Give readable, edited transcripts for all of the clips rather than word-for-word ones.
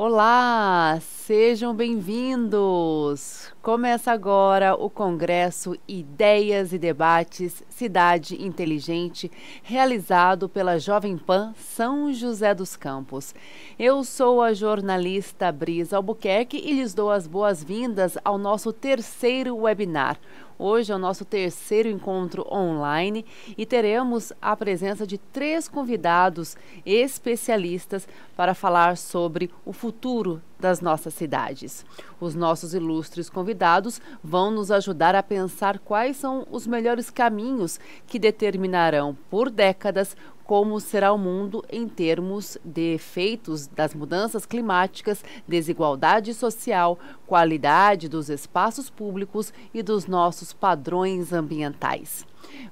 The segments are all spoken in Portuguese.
Olá, sejam bem-vindos! Começa agora o Congresso Ideias e Debates Cidade Inteligente, realizado pela Jovem Pan São José dos Campos. Eu sou a jornalista Brisa Albuquerque e lhes dou as boas-vindas ao nosso terceiro webinar. Hoje é o nosso terceiro encontro online e teremos a presença de 3 convidados especialistas para falar sobre o futuro das nossas cidades. Os nossos ilustres convidados vão nos ajudar a pensar quais são os melhores caminhos que determinarão por décadas como será o mundo em termos de efeitos das mudanças climáticas, desigualdade social, qualidade dos espaços públicos e dos nossos padrões ambientais.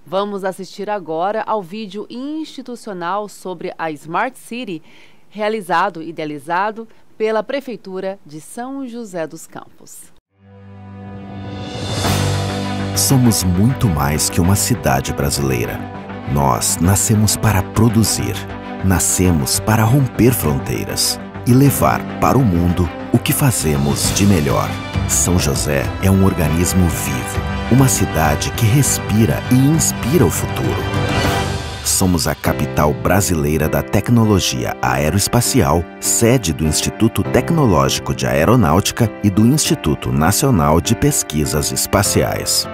Vamos assistir agora ao vídeo institucional sobre a Smart City, realizado e idealizado pela Prefeitura de São José dos Campos. Somos muito mais que uma cidade brasileira. Nós nascemos para produzir, nascemos para romper fronteiras e levar para o mundo o que fazemos de melhor. São José é um organismo vivo, uma cidade que respira e inspira o futuro. Somos a capital brasileira da tecnologia aeroespacial, sede do Instituto Tecnológico de Aeronáutica e do Instituto Nacional de Pesquisas Espaciais.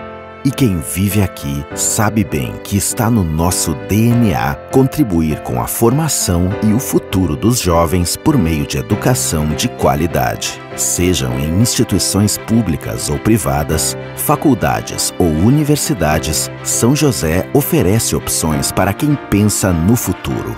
E quem vive aqui sabe bem que está no nosso DNA contribuir com a formação e o futuro dos jovens por meio de educação de qualidade. Sejam em instituições públicas ou privadas, faculdades ou universidades, São José oferece opções para quem pensa no futuro.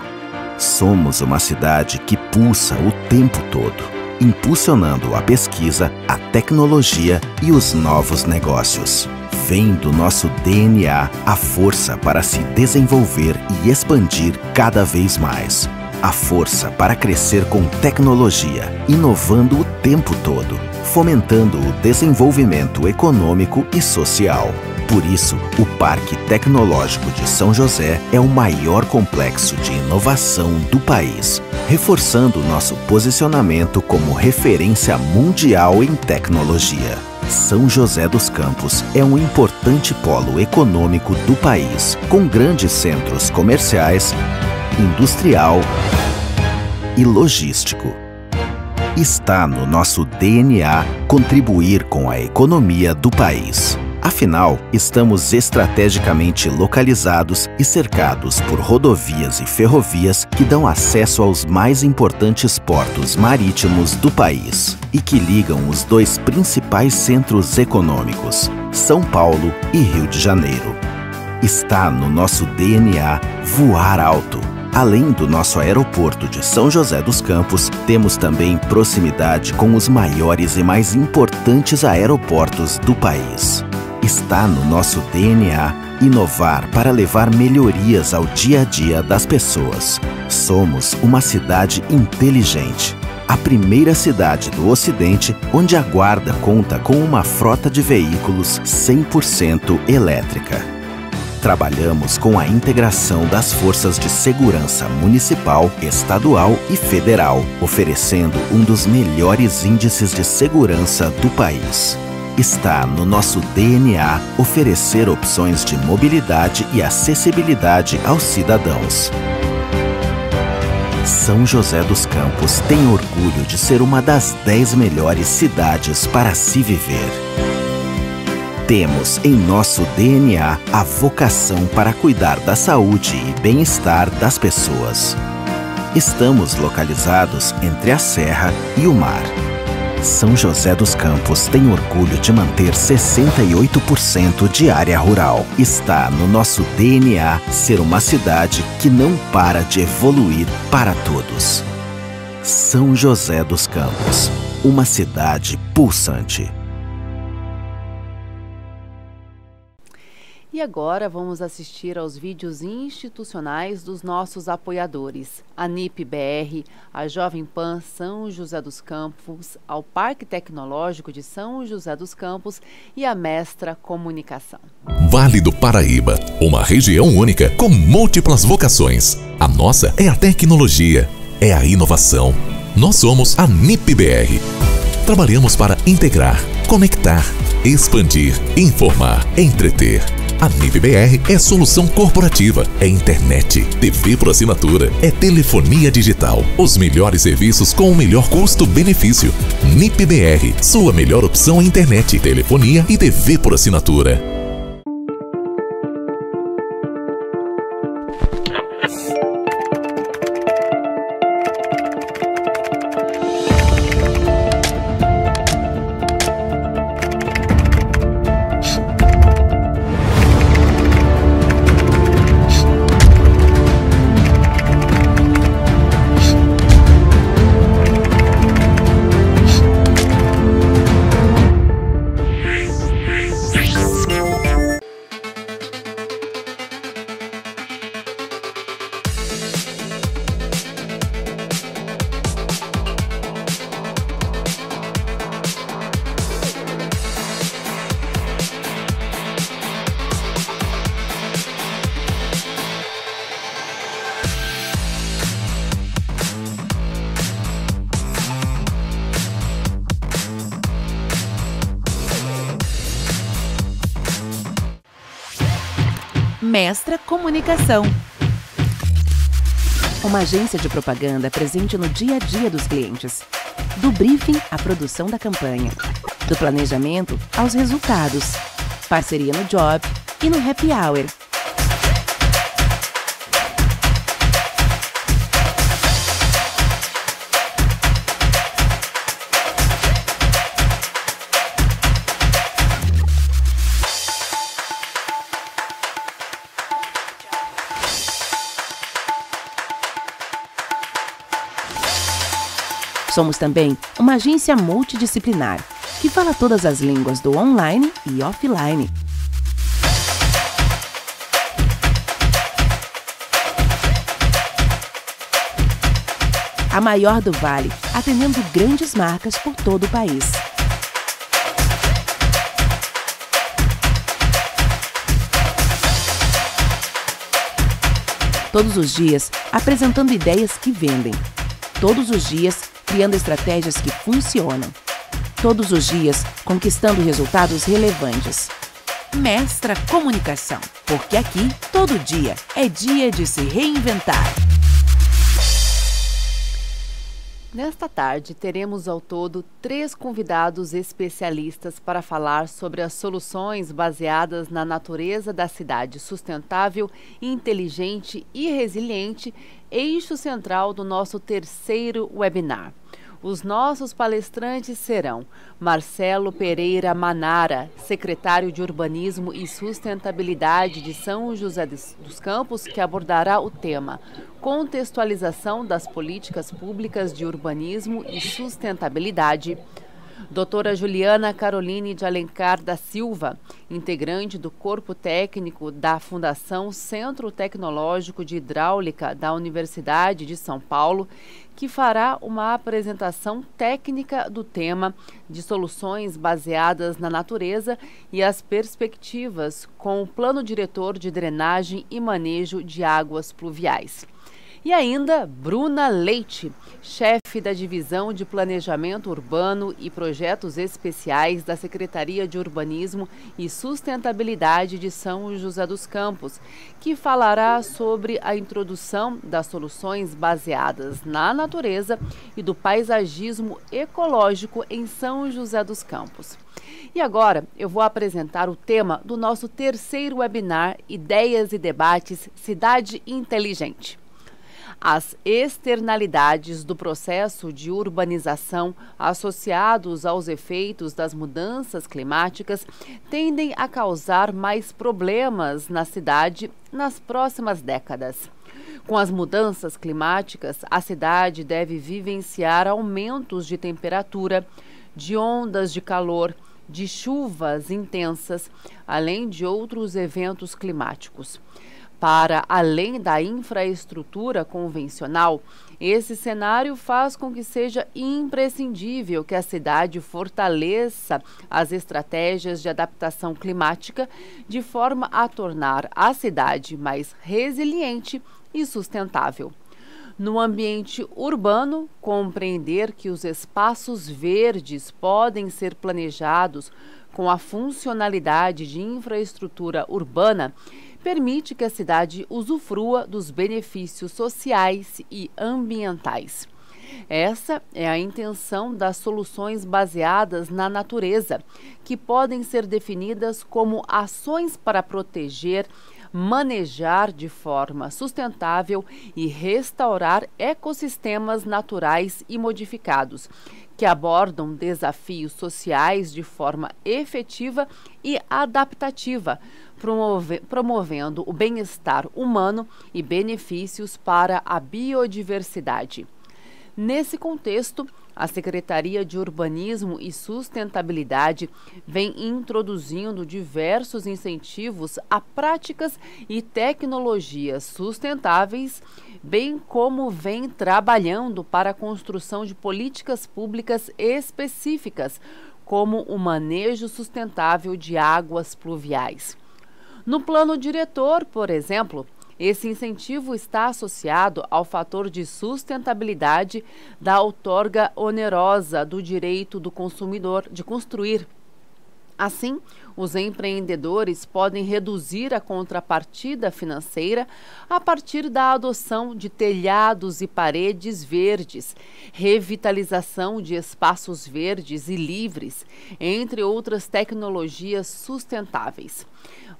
Somos uma cidade que pulsa o tempo todo, impulsionando a pesquisa, a tecnologia e os novos negócios. Vem do nosso DNA a força para se desenvolver e expandir cada vez mais. A força para crescer com tecnologia, inovando o tempo todo, fomentando o desenvolvimento econômico e social. Por isso, o Parque Tecnológico de São José é o maior complexo de inovação do país, reforçando nosso posicionamento como referência mundial em tecnologia. São José dos Campos é um importante polo econômico do país, com grandes centros comerciais, industrial e logístico. Está no nosso DNA contribuir com a economia do país. Afinal, estamos estrategicamente localizados e cercados por rodovias e ferrovias que dão acesso aos mais importantes portos marítimos do país e que ligam os dois principais centros econômicos, São Paulo e Rio de Janeiro. Está no nosso DNA voar alto. Além do nosso aeroporto de São José dos Campos, temos também proximidade com os maiores e mais importantes aeroportos do país. Está no nosso DNA inovar para levar melhorias ao dia a dia das pessoas. Somos uma cidade inteligente. A primeira cidade do Ocidente onde a Guarda conta com uma frota de veículos 100% elétrica. Trabalhamos com a integração das forças de segurança municipal, estadual e federal, oferecendo um dos melhores índices de segurança do país. Está no nosso DNA oferecer opções de mobilidade e acessibilidade aos cidadãos. São José dos Campos tem orgulho de ser uma das 10 melhores cidades para se viver. Temos em nosso DNA a vocação para cuidar da saúde e bem-estar das pessoas. Estamos localizados entre a serra e o mar. São José dos Campos tem orgulho de manter 68% de área rural. Está no nosso DNA ser uma cidade que não para de evoluir para todos. São José dos Campos, uma cidade pulsante. E agora vamos assistir aos vídeos institucionais dos nossos apoiadores, a NIP-BR, a Jovem Pan São José dos Campos, ao Parque Tecnológico de São José dos Campos e a Mestra Comunicação. Vale do Paraíba, uma região única com múltiplas vocações. A nossa é a tecnologia, é a inovação. Nós somos a NIP-BR. Trabalhamos para integrar, conectar, expandir, informar, entreter. A NIP-BR é solução corporativa, é internet, TV por assinatura, é telefonia digital. Os melhores serviços com o melhor custo-benefício. NIP-BR, sua melhor opção em internet, telefonia e TV por assinatura. Mestra Comunicação. Uma agência de propaganda presente no dia a dia dos clientes. Do briefing à produção da campanha. Do planejamento aos resultados. Parceria no job e no happy hour. Somos também uma agência multidisciplinar, que fala todas as línguas do online e offline. A maior do Vale, atendendo grandes marcas por todo o país. Todos os dias, apresentando ideias que vendem. Todos os dias, criando estratégias que funcionam. Todos os dias, conquistando resultados relevantes. Mestra Comunicação, porque aqui, todo dia, é dia de se reinventar. Nesta tarde, teremos ao todo 3 convidados especialistas para falar sobre as soluções baseadas na natureza da cidade sustentável, inteligente e resiliente, eixo central do nosso terceiro webinar. Os nossos palestrantes serão Marcelo Pereira Manara, secretário de Urbanismo e Sustentabilidade de São José dos Campos, que abordará o tema Contextualização das Políticas Públicas de Urbanismo e Sustentabilidade. Doutora Juliana Caroline de Alencar da Silva, integrante do corpo técnico da Fundação Centro Tecnológico de Hidráulica da Universidade de São Paulo, que fará uma apresentação técnica do tema de soluções baseadas na natureza e as perspectivas com o Plano Diretor de Drenagem e Manejo de Águas Pluviais. E ainda, Bruna Leite, chefe da Divisão de Planejamento Urbano e Projetos Especiais da Secretaria de Urbanismo e Sustentabilidade de São José dos Campos, que falará sobre a introdução das soluções baseadas na natureza e do paisagismo ecológico em São José dos Campos. E agora eu vou apresentar o tema do nosso terceiro webinar, Ideias e Debates Cidade Inteligente. As externalidades do processo de urbanização associados aos efeitos das mudanças climáticas tendem a causar mais problemas na cidade nas próximas décadas. Com as mudanças climáticas, a cidade deve vivenciar aumentos de temperatura, de ondas de calor, de chuvas intensas, além de outros eventos climáticos. Para além da infraestrutura convencional, esse cenário faz com que seja imprescindível que a cidade fortaleça as estratégias de adaptação climática de forma a tornar a cidade mais resiliente e sustentável. No ambiente urbano, compreender que os espaços verdes podem ser planejados com a funcionalidade de infraestrutura urbana permite que a cidade usufrua dos benefícios sociais e ambientais. Essa é a intenção das soluções baseadas na natureza, que podem ser definidas como ações para proteger, manejar de forma sustentável e restaurar ecossistemas naturais e modificados, que abordam desafios sociais de forma efetiva e adaptativa, promovendo o bem-estar humano e benefícios para a biodiversidade. Nesse contexto, a Secretaria de Urbanismo e Sustentabilidade vem introduzindo diversos incentivos a práticas e tecnologias sustentáveis, bem como vem trabalhando para a construção de políticas públicas específicas, como o manejo sustentável de águas pluviais. No plano diretor, por exemplo, esse incentivo está associado ao fator de sustentabilidade da outorga onerosa do direito do consumidor de construir, Assim, os empreendedores podem reduzir a contrapartida financeira a partir da adoção de telhados e paredes verdes, revitalização de espaços verdes e livres, entre outras tecnologias sustentáveis.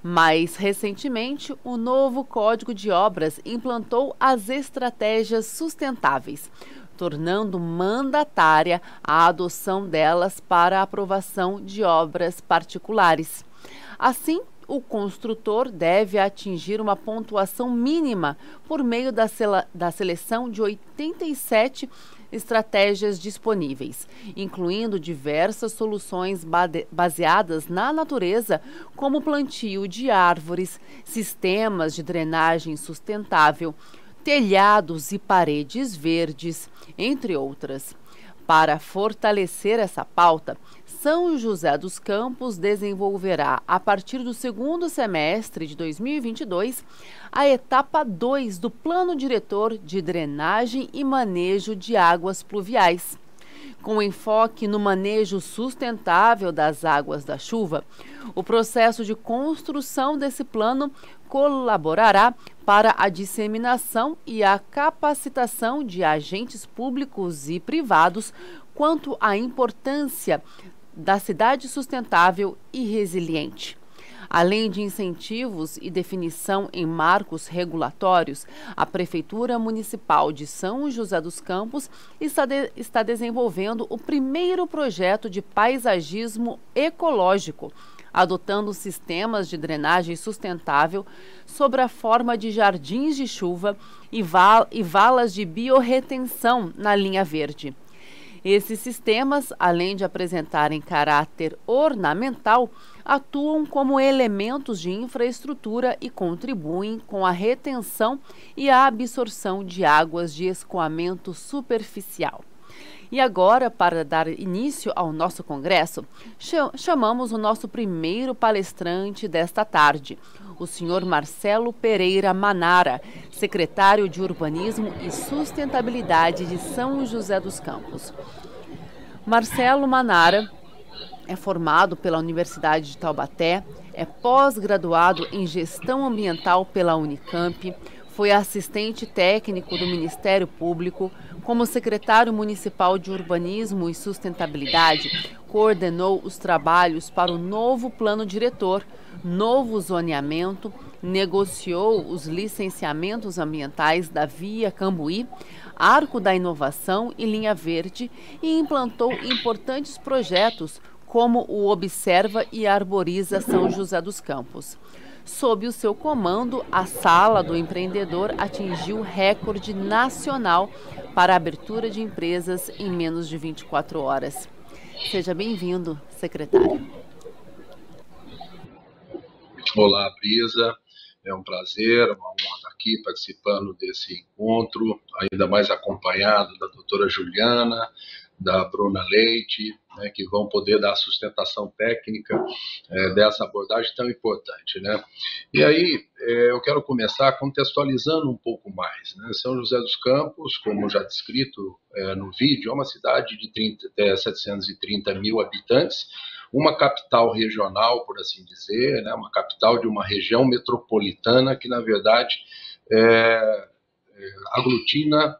Mais recentemente, o novo Código de Obras implantou as estratégias sustentáveis, tornando mandatária a adoção delas para a aprovação de obras particulares. Assim, o construtor deve atingir uma pontuação mínima por meio da seleção de 87 estratégias disponíveis, incluindo diversas soluções baseadas na natureza, como plantio de árvores, sistemas de drenagem sustentável, telhados e paredes verdes, entre outras. Para fortalecer essa pauta, São José dos Campos desenvolverá, a partir do segundo semestre de 2022, a etapa 2 do Plano Diretor de Drenagem e Manejo de Águas Pluviais. Com enfoque no manejo sustentável das águas da chuva, o processo de construção desse plano colaborará para a disseminação e a capacitação de agentes públicos e privados quanto à importância da cidade sustentável e resiliente. Além de incentivos e definição em marcos regulatórios, a Prefeitura Municipal de São José dos Campos está desenvolvendo o primeiro projeto de paisagismo ecológico, adotando sistemas de drenagem sustentável sob a forma de jardins de chuva e valas de biorretenção na linha verde. Esses sistemas, além de apresentarem caráter ornamental, atuam como elementos de infraestrutura e contribuem com a retenção e a absorção de águas de escoamento superficial. E agora, para dar início ao nosso congresso, chamamos o nosso primeiro palestrante desta tarde, o senhor Marcelo Pereira Manara, secretário de Urbanismo e Sustentabilidade de São José dos Campos. Marcelo Manara é formado pela Universidade de Taubaté, é pós-graduado em Gestão Ambiental pela Unicamp, foi assistente técnico do Ministério Público, como secretário municipal de Urbanismo e Sustentabilidade, coordenou os trabalhos para o novo plano diretor, novo zoneamento, negociou os licenciamentos ambientais da Via Cambuí, Arco da Inovação e Linha Verde e implantou importantes projetos como o Observa e Arboriza São José dos Campos. Sob o seu comando, a Sala do Empreendedor atingiu recorde nacional para a abertura de empresas em menos de 24 horas. Seja bem-vindo, secretário. Olá, Brisa. É um prazer, uma honra estar aqui participando desse encontro, ainda mais acompanhado da doutora Juliana, da Bruna Leite, né, que vão poder dar sustentação técnica dessa abordagem tão importante, né? E aí, eu quero começar contextualizando um pouco mais, né? São José dos Campos, como já descrito no vídeo, é uma cidade de 730 mil habitantes, uma capital regional, por assim dizer, né? Uma capital de uma região metropolitana que, na verdade, aglutina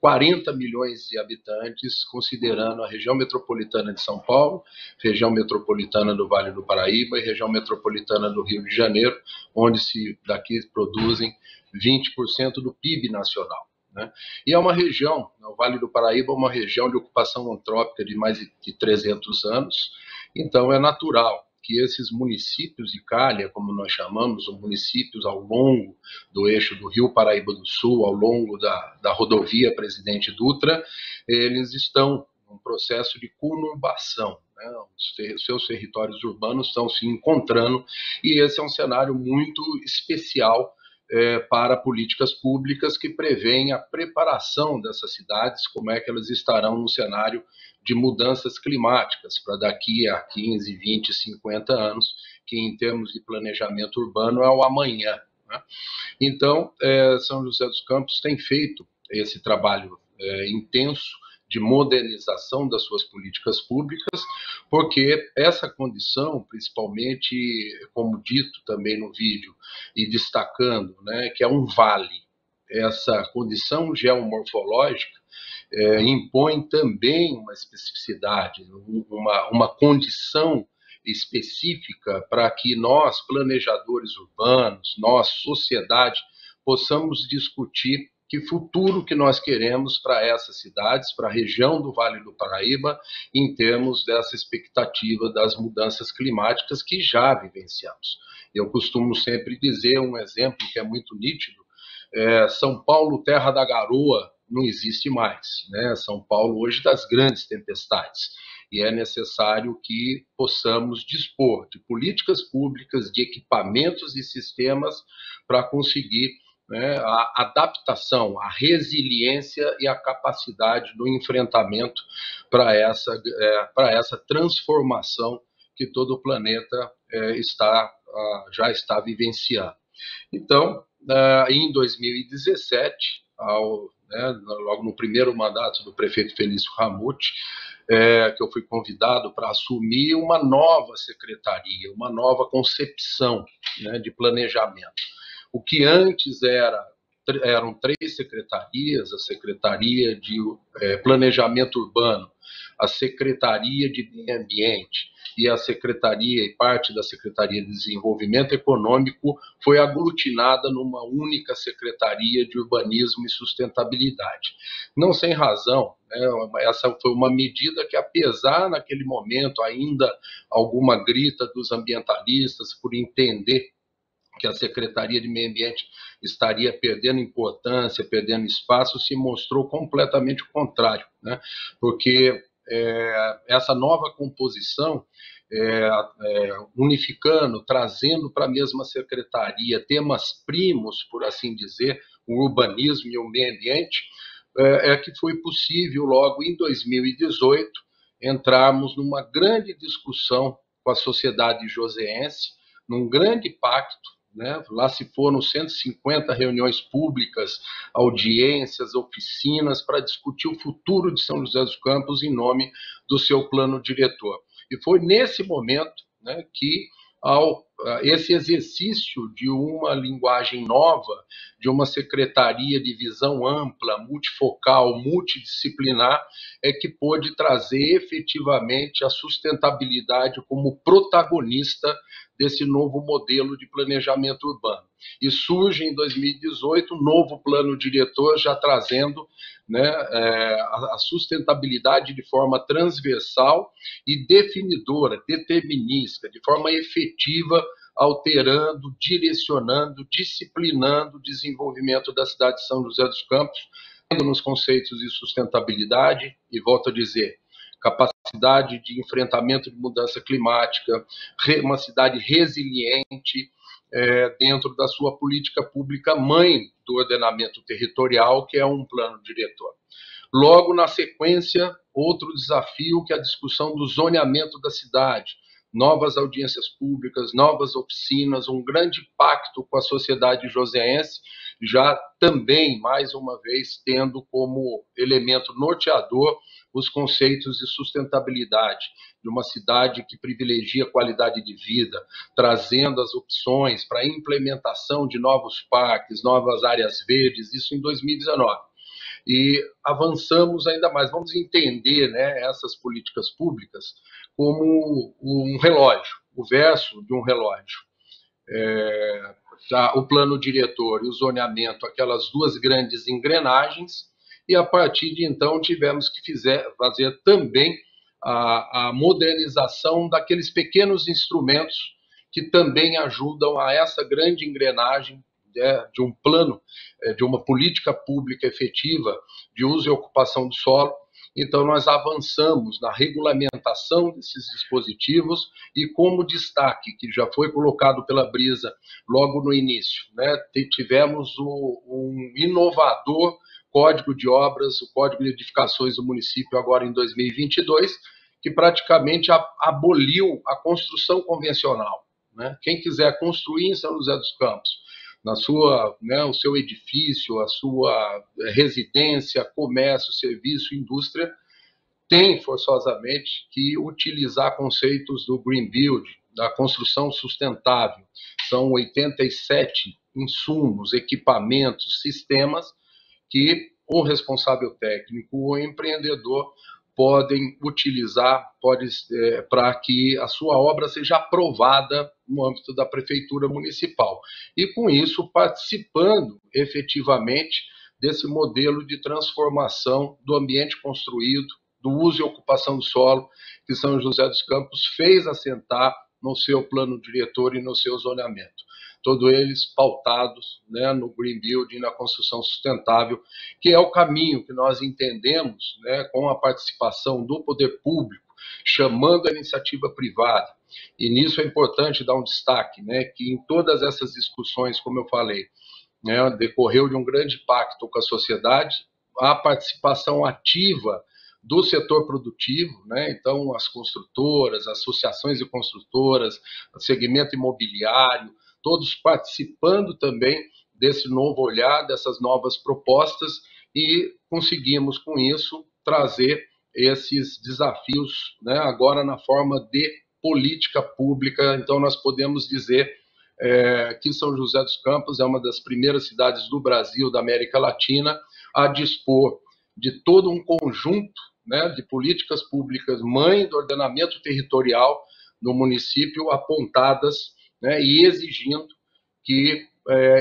40 milhões de habitantes, considerando a região metropolitana de São Paulo, região metropolitana do Vale do Paraíba e região metropolitana do Rio de Janeiro, onde daqui produzem 20% do PIB nacional, né? E é uma região, o Vale do Paraíba é uma região de ocupação antrópica de mais de 300 anos, então é natural que esses municípios de calha, como nós chamamos, os municípios ao longo do eixo do Rio Paraíba do Sul, ao longo da rodovia Presidente Dutra, eles estão num processo de conurbação, né? Os seus territórios urbanos estão se encontrando e esse é um cenário muito especial para políticas públicas que prevêem a preparação dessas cidades, como é que elas estarão no cenário de mudanças climáticas para daqui a 15, 20, 50 anos, que em termos de planejamento urbano é o amanhã, né? Então, São José dos Campos tem feito esse trabalho intenso de modernização das suas políticas públicas, porque essa condição, principalmente, como dito também no vídeo, e destacando, né, que é um vale, essa condição geomorfológica impõe também uma especificidade, uma condição específica para que nós, planejadores urbanos, nós, sociedade, possamos discutir que futuro que nós queremos para essas cidades, para a região do Vale do Paraíba, em termos dessa expectativa das mudanças climáticas que já vivenciamos. Eu costumo sempre dizer um exemplo que é muito nítido, São Paulo, terra da garoa, não existe mais, né? São Paulo hoje das grandes tempestades, e é necessário que possamos dispor de políticas públicas, de equipamentos e sistemas para conseguir, né, a adaptação, a resiliência e a capacidade do enfrentamento para essa transformação que todo o planeta já está vivenciando. Então, em 2017, logo no primeiro mandato do prefeito Felício Ramute, que eu fui convidado para assumir uma nova secretaria, uma nova concepção, né, de planejamento. O que antes eram 3 secretarias, a Secretaria de Planejamento Urbano, a Secretaria de Meio Ambiente e a Secretaria e parte da Secretaria de Desenvolvimento Econômico foi aglutinada numa única Secretaria de Urbanismo e Sustentabilidade. Não sem razão, né? Essa foi uma medida que, apesar naquele momento ainda alguma grita dos ambientalistas por entender que a Secretaria de Meio Ambiente estaria perdendo importância, perdendo espaço, se mostrou completamente o contrário, né? Porque essa nova composição, unificando, trazendo para a mesma secretaria temas primos, por assim dizer, o urbanismo e o meio ambiente, que foi possível, logo em 2018, entrarmos numa grande discussão com a sociedade joseense, num grande pacto, né? Lá se foram 150 reuniões públicas, audiências, oficinas para discutir o futuro de São José dos Campos em nome do seu plano diretor. E foi nesse momento, né, que esse exercício de uma linguagem nova, de uma secretaria de visão ampla, multifocal, multidisciplinar, que pôde trazer efetivamente a sustentabilidade como protagonista desse novo modelo de planejamento urbano. E surge em 2018 um novo plano diretor, já trazendo, né, a sustentabilidade de forma transversal e definidora, determinística, de forma efetiva, alterando, direcionando, disciplinando o desenvolvimento da cidade de São José dos Campos, nos conceitos de sustentabilidade, e volto a dizer, capacidade de enfrentamento de mudança climática, uma cidade resiliente, dentro da sua política pública mãe do ordenamento territorial, que é um plano diretor. Logo, na sequência, outro desafio, que é a discussão do zoneamento da cidade, novas audiências públicas, novas oficinas, um grande pacto com a sociedade joseense, já também, mais uma vez, tendo como elemento norteador os conceitos de sustentabilidade, de uma cidade que privilegia a qualidade de vida, trazendo as opções para a implementação de novos parques, novas áreas verdes, isso em 2019. E avançamos ainda mais. Vamos entender, né, essas políticas públicas como um relógio, o verso de um relógio. O plano diretor e o zoneamento, aquelas duas grandes engrenagens, e a partir de então tivemos que fazer também a modernização daqueles pequenos instrumentos que também ajudam a essa grande engrenagem de um plano, de uma política pública efetiva de uso e ocupação do solo. Então, nós avançamos na regulamentação desses dispositivos e, como destaque, que já foi colocado pela Brisa logo no início, né, tivemos um inovador Código de Obras, o Código de Edificações do município, agora em 2022, que praticamente aboliu a construção convencional, né? Quem quiser construir em São José dos Campos, o seu edifício, a sua residência, comércio, serviço, indústria, tem forçosamente que utilizar conceitos do Green Build, da construção sustentável. São 87 insumos, equipamentos, sistemas que o responsável técnico, o empreendedor podem utilizar para que a sua obra seja aprovada no âmbito da prefeitura municipal. E, com isso, participando efetivamente desse modelo de transformação do ambiente construído, do uso e ocupação do solo, que São José dos Campos fez assentar no seu plano diretor e no seu zoneamento. Todos eles pautados, né, no Green Building e na construção sustentável, que é o caminho que nós entendemos, né, com a participação do poder público, chamando a iniciativa privada. E nisso é importante dar um destaque, né, que em todas essas discussões, como eu falei, né, decorreu de um grande pacto com a sociedade, a participação ativa do setor produtivo, né? Então as construtoras, associações de construtoras, o segmento imobiliário, todos participando também desse novo olhar, dessas novas propostas, e conseguimos com isso trazer esses desafios, né, agora na forma de política pública. Então nós podemos dizer que São José dos Campos é uma das primeiras cidades do Brasil, da América Latina, a dispor de todo um conjunto, né, de políticas públicas, mãe do ordenamento territorial no município, apontadas, né, e exigindo que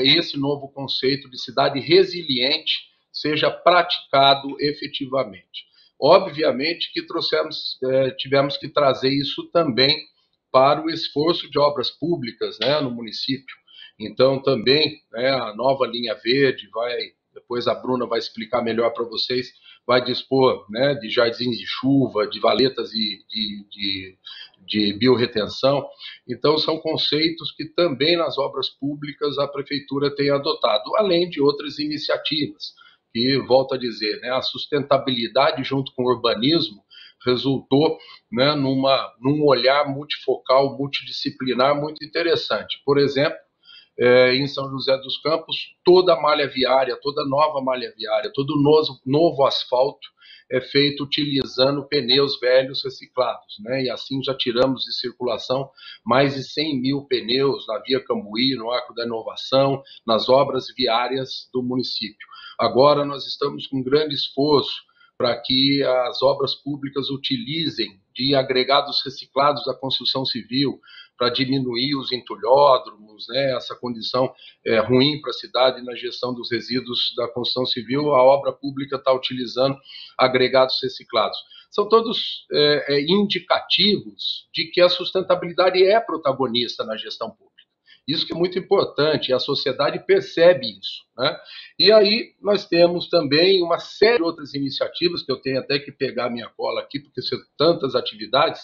esse novo conceito de cidade resiliente seja praticado efetivamente. Obviamente que tivemos que trazer isso também para o esforço de obras públicas, né, no município. Então, também, né, a nova linha verde depois a Bruna vai explicar melhor para vocês, vai dispor, né, de jardins de chuva, de valetas de biorretenção. Então, são conceitos que também nas obras públicas a prefeitura tem adotado, além de outras iniciativas, que, volto a dizer, né, a sustentabilidade junto com o urbanismo resultou, né, num olhar multifocal, multidisciplinar muito interessante. Por exemplo, em São José dos Campos, toda a malha viária, toda nova malha viária, todo novo asfalto é feito utilizando pneus velhos reciclados, né? E assim já tiramos de circulação mais de 100 mil pneus na Via Cambuí, no Arco da Inovação, nas obras viárias do município. Agora nós estamos com grande esforço para que as obras públicas utilizem de agregados reciclados da construção civil, para diminuir os entulhódromos, né, essa condição ruim para a cidade na gestão dos resíduos da construção civil. A obra pública está utilizando agregados reciclados. São todos indicativos de que a sustentabilidade é protagonista na gestão pública. Isso que é muito importante, a sociedade percebe isso, né? E aí nós temos também uma série de outras iniciativas, que eu tenho até que pegar minha cola aqui, porque são tantas atividades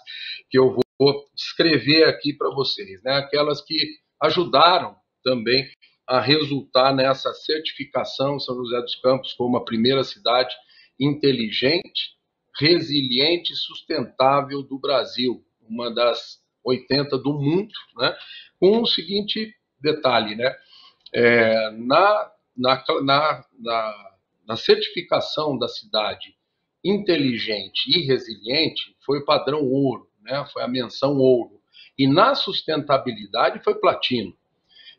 que eu vou descrever aqui para vocês, né? Aquelas que ajudaram também a resultar nessa certificação São José dos Campos como a primeira cidade inteligente, resiliente e sustentável do Brasil, uma das 80 do mundo, né? Com o seguinte detalhe, né? Na certificação da cidade inteligente e resiliente foi padrão ouro, né? Foi a menção ouro. E na sustentabilidade foi platino.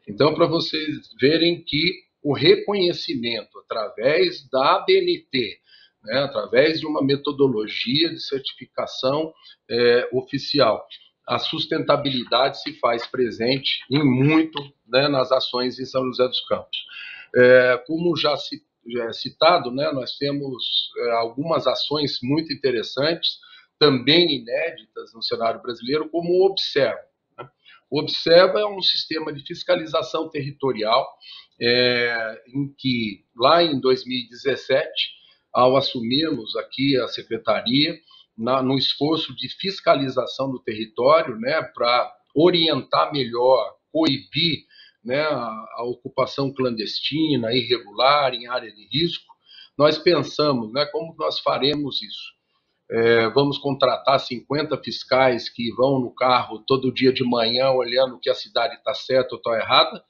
Então, para vocês verem que o reconhecimento através da ABNT, né, através de uma metodologia de certificação oficial, a sustentabilidade se faz presente em muito, né, nas ações em São José dos Campos. Como já citado, né, nós temos algumas ações muito interessantes, também inéditas no cenário brasileiro, como o Observa. Né? O Observa é um sistema de fiscalização territorial em que, lá em 2017, ao assumirmos aqui a secretaria, no esforço de fiscalização do território, né, para orientar melhor, coibir, né, a ocupação clandestina, irregular, em área de risco, nós pensamos, né, como nós faremos isso. Vamos contratar 50 fiscais que vão no carro todo dia de manhã olhando que a cidade está certa ou está errada,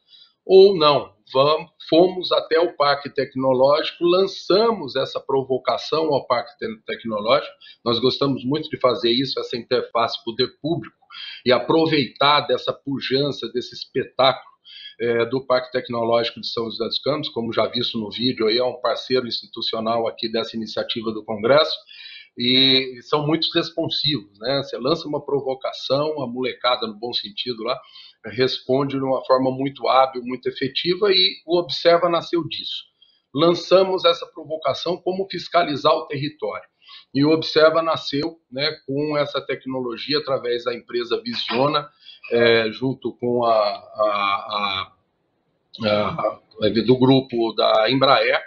ou não. Fomos até o Parque Tecnológico, lançamos essa provocação ao Parque Tecnológico. Nós gostamos muito de fazer isso, essa interface poder público, e aproveitar dessa pujança, desse espetáculo do Parque Tecnológico de São José dos Campos, como já visto no vídeo, aí é um parceiro institucional aqui dessa iniciativa do Congresso, e são muito responsivos, né? Você lança uma provocação, a molecada, no bom sentido lá, responde de uma forma muito hábil, muito efetiva, e o Observa nasceu disso. Lançamos essa provocação como fiscalizar o território. E o Observa nasceu, né, com essa tecnologia através da empresa Visiona, junto com do grupo da Embraer,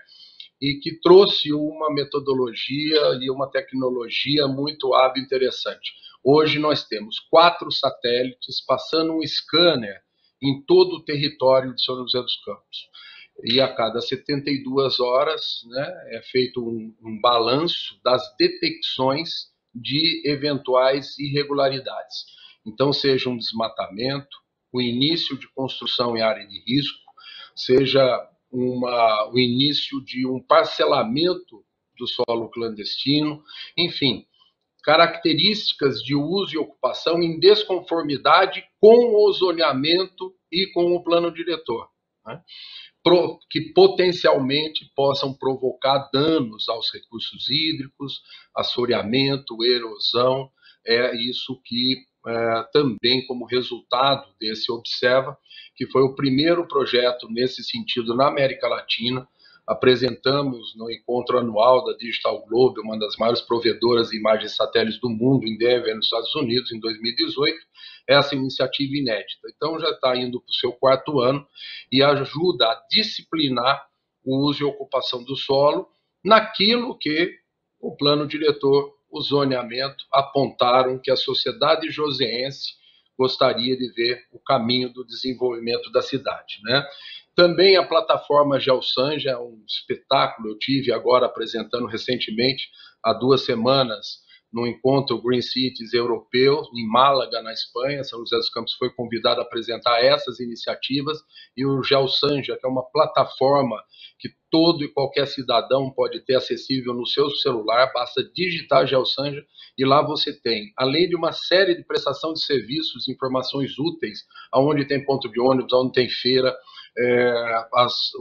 e que trouxe uma metodologia e uma tecnologia muito hábil e interessante. Hoje nós temos 4 satélites passando um scanner em todo o território de São José dos Campos. E a cada 72 horas, né, é feito um balanço das detecções de eventuais irregularidades. Então, seja um desmatamento, o início de construção em área de risco, seja o início de um parcelamento do solo clandestino, enfim, características de uso e ocupação em desconformidade com o zoneamento e com o plano diretor, né? Que potencialmente possam provocar danos aos recursos hídricos, assoreamento, erosão. É isso que também, como resultado desse Observa, que foi o primeiro projeto nesse sentido na América Latina. Apresentamos no encontro anual da Digital Globe, uma das maiores provedoras de imagens satélites do mundo, em Denver, nos Estados Unidos, em 2018, essa iniciativa inédita. Então, já está indo para o seu 4º ano e ajuda a disciplinar o uso e ocupação do solo naquilo que o plano diretor, o zoneamento, apontaram que a sociedade joseense gostaria de ver o caminho do desenvolvimento da cidade, né? Também a plataforma GeoSanja é um espetáculo. Eu tive agora apresentando recentemente, há 2 semanas, no encontro Green Cities europeu, em Málaga, na Espanha. São José dos Campos foi convidado a apresentar essas iniciativas, e o GeoSanja, que é uma plataforma que todo e qualquer cidadão pode ter acessível no seu celular, basta digitar GeoSanja, e lá você tem, além de uma série de prestação de serviços, informações úteis, aonde tem ponto de ônibus, aonde tem feira,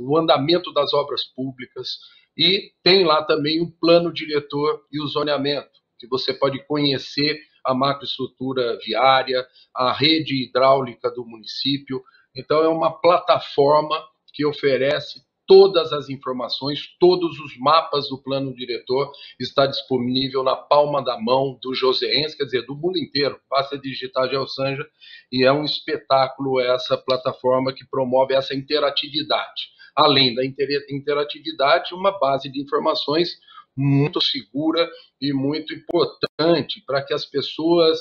o andamento das obras públicas, e tem lá também o plano diretor e o zoneamento, que você pode conhecer a macroestrutura viária, a rede hidráulica do município. Então, é uma plataforma que oferece todas as informações, todos os mapas do plano diretor, está disponível na palma da mão do joseense, quer dizer, do mundo inteiro. Basta digitar GeoSanja, e é um espetáculo essa plataforma que promove essa interatividade. Além da interatividade, uma base de informações muito segura e muito importante para que as pessoas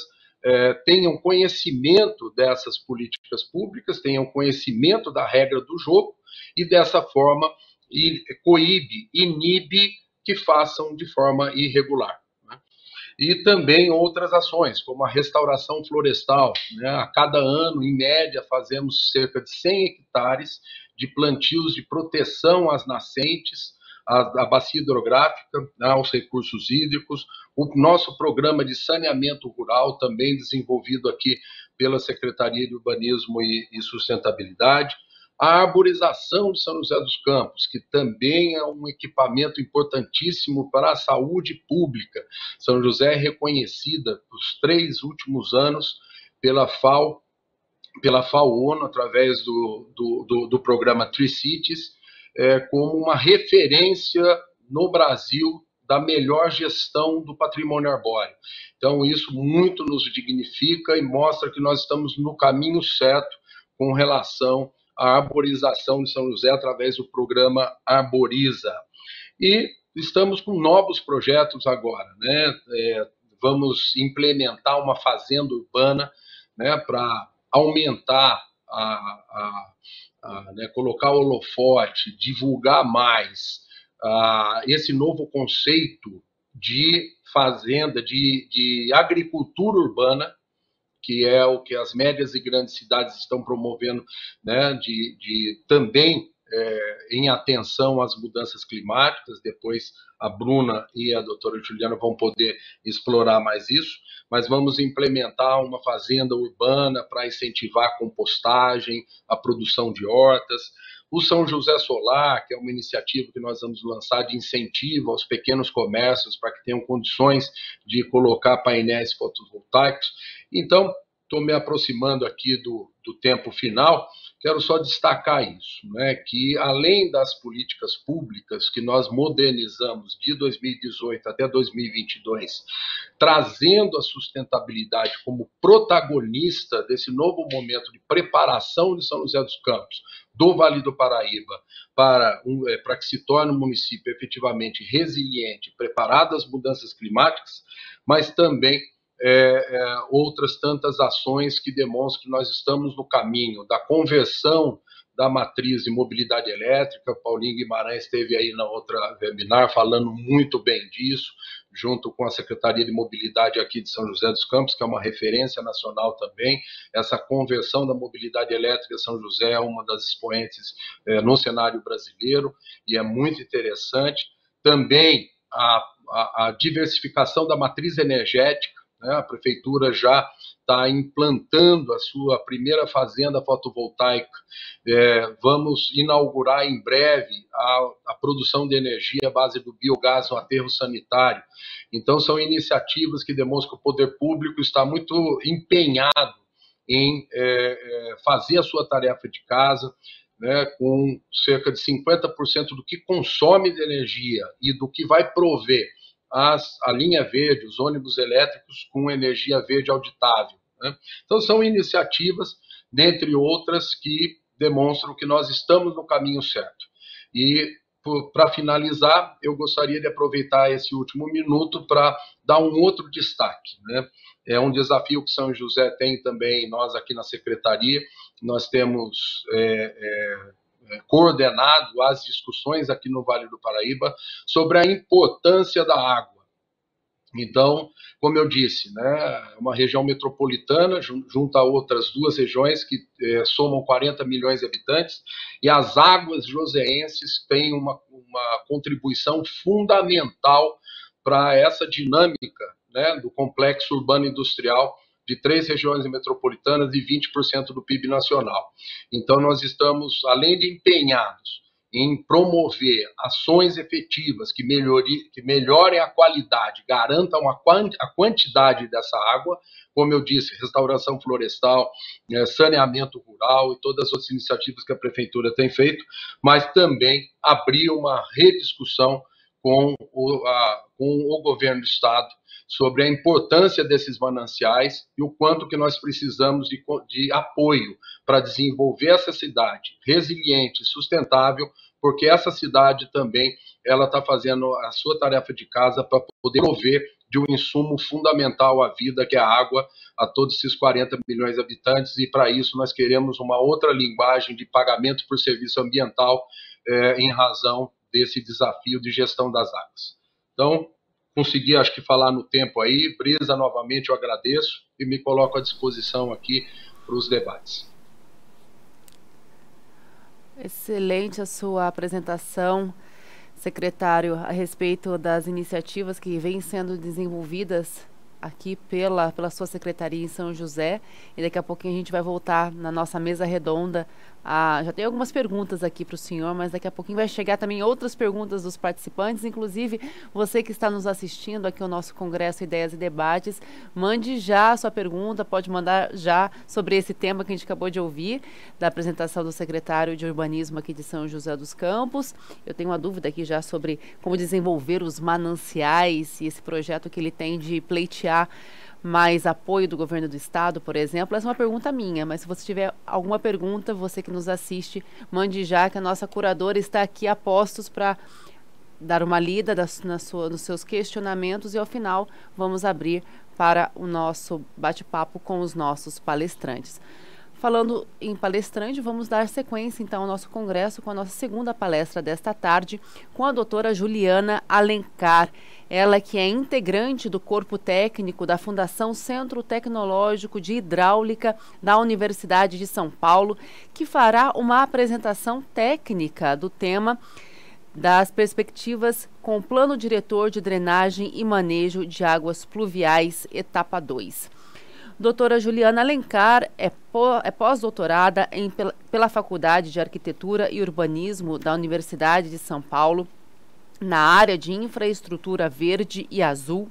tenham conhecimento dessas políticas públicas, tenham conhecimento da regra do jogo, e dessa forma inibe que façam de forma irregular, né? E também outras ações, como a restauração florestal, né? A cada ano, em média, fazemos cerca de 100 hectares de plantios de proteção às nascentes, à bacia hidrográfica, né, aos recursos hídricos. O nosso programa de saneamento rural, também desenvolvido aqui pela Secretaria de Urbanismo e Sustentabilidade. A arborização de São José dos Campos, que também é um equipamento importantíssimo para a saúde pública. São José é reconhecida nos 3 últimos anos pela FAO, ONU, através do programa Tree Cities, como uma referência no Brasil da melhor gestão do patrimônio arbóreo. Então, isso muito nos dignifica e mostra que nós estamos no caminho certo com relação à arborização de São José através do programa Arboriza. E estamos com novos projetos agora, né? Vamos implementar uma fazenda urbana, né, para aumentar né, colocar o holofote, divulgar mais esse novo conceito de fazenda, de agricultura urbana, que é o que as médias e grandes cidades estão promovendo, né, de também em atenção às mudanças climáticas. Depois a Bruna e a doutora Juliana vão poder explorar mais isso, mas vamos implementar uma fazenda urbana para incentivar a compostagem, a produção de hortas. O São José Solar, que é uma iniciativa que nós vamos lançar de incentivo aos pequenos comércios para que tenham condições de colocar painéis fotovoltaicos. Então, estou me aproximando aqui do tempo final, quero só destacar isso, né, que além das políticas públicas que nós modernizamos de 2018 até 2022, trazendo a sustentabilidade como protagonista desse novo momento de preparação de São José dos Campos, do Vale do Paraíba, para que se torne um município efetivamente resiliente, preparado às mudanças climáticas, mas também outras tantas ações que demonstram que nós estamos no caminho da conversão da matriz de mobilidade elétrica. Paulinho Guimarães esteve aí na outra webinar falando muito bem disso, junto com a Secretaria de Mobilidade aqui de São José dos Campos, que é uma referência nacional também. Essa conversão da mobilidade elétrica, São José é uma das expoentes no cenário brasileiro, e é muito interessante. Também a diversificação da matriz energética, né? A Prefeitura já está implantando a sua primeira fazenda fotovoltaica. Vamos inaugurar em breve a produção de energia à base do biogás no aterro sanitário. Então, são iniciativas que demonstram que o poder público está muito empenhado em fazer a sua tarefa de casa, né, com cerca de 50% do que consome de energia e do que vai prover a linha verde, os ônibus elétricos com energia verde auditável, né? Então, são iniciativas, dentre outras, que demonstram que nós estamos no caminho certo. E, para finalizar, eu gostaria de aproveitar esse último minuto para dar um outro destaque, né? É um desafio que São José tem também, nós aqui na Secretaria, nós temos coordenado as discussões aqui no Vale do Paraíba sobre a importância da água. Então, como eu disse, né, é uma região metropolitana, junto a outras duas regiões que somam 40 milhões de habitantes, e as águas joseenses têm uma contribuição fundamental para essa dinâmica, né, do complexo urbano industrial de 3 regiões metropolitanas e 20% do PIB nacional. Então, nós estamos, além de empenhados em promover ações efetivas que melhorem a qualidade, garantam a quantidade dessa água, como eu disse, restauração florestal, saneamento rural e todas as outras iniciativas que a Prefeitura tem feito, mas também abrir uma rediscussão com o governo do Estado sobre a importância desses mananciais e o quanto que nós precisamos de apoio para desenvolver essa cidade resiliente, sustentável, porque essa cidade também ela está fazendo a sua tarefa de casa para poder prover de um insumo fundamental à vida, que é a água, a todos esses 40 milhões de habitantes, e para isso nós queremos uma outra linguagem de pagamento por serviço ambiental em razão desse desafio de gestão das águas. Então, consegui, acho que, falar no tempo aí. Brisa, novamente eu agradeço e me coloco à disposição aqui para os debates. Excelente a sua apresentação, secretário, a respeito das iniciativas que vêm sendo desenvolvidas aqui pela sua secretaria em São José, e daqui a pouquinho a gente vai voltar na nossa mesa redonda. Já tem algumas perguntas aqui para o senhor, mas daqui a pouquinho vai chegar também outras perguntas dos participantes, inclusive você que está nos assistindo aqui ao nosso Congresso Ideias e Debates, mande já a sua pergunta, pode mandar já sobre esse tema que a gente acabou de ouvir, da apresentação do secretário de Urbanismo aqui de São José dos Campos. Eu tenho uma dúvida aqui já sobre como desenvolver os mananciais e esse projeto que ele tem de pleitear mais apoio do governo do estado, por exemplo. Essa é uma pergunta minha, mas se você tiver alguma pergunta, você que nos assiste, mande já, que a nossa curadora está aqui a postos para dar uma lida nos seus questionamentos, e ao final vamos abrir para o nosso bate-papo com os nossos palestrantes. Falando em palestrante, vamos dar sequência então ao nosso congresso com a nossa segunda palestra desta tarde com a doutora Juliana Alencar. Ela que é integrante do corpo técnico da Fundação Centro Tecnológico de Hidráulica da Universidade de São Paulo, que fará uma apresentação técnica do tema das perspectivas com o Plano Diretor de Drenagem e Manejo de Águas Pluviais, etapa 2. Doutora Juliana Alencar é pós-doutorada pela Faculdade de Arquitetura e Urbanismo da Universidade de São Paulo, na área de infraestrutura verde e azul.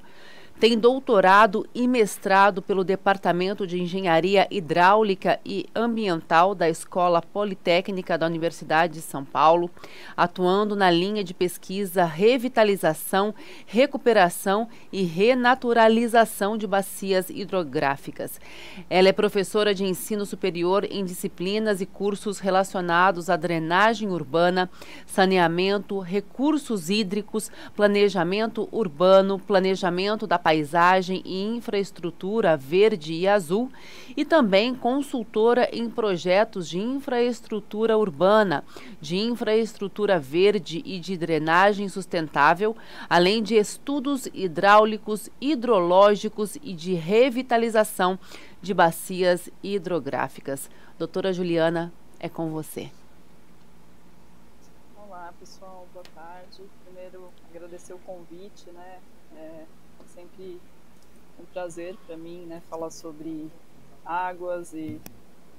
Tem doutorado e mestrado pelo Departamento de Engenharia Hidráulica e Ambiental da Escola Politécnica da Universidade de São Paulo, atuando na linha de pesquisa revitalização, recuperação e renaturalização de bacias hidrográficas. Ela é professora de ensino superior em disciplinas e cursos relacionados à drenagem urbana, saneamento, recursos hídricos, planejamento urbano, planejamento da paisagem e infraestrutura verde e azul, e também consultora em projetos de infraestrutura urbana, de infraestrutura verde e de drenagem sustentável, além de estudos hidráulicos, hidrológicos e de revitalização de bacias hidrográficas. Doutora Juliana, é com você. Olá, pessoal, boa tarde. Primeiro, agradecer o convite, né? Sempre um prazer para mim, né, falar sobre águas e,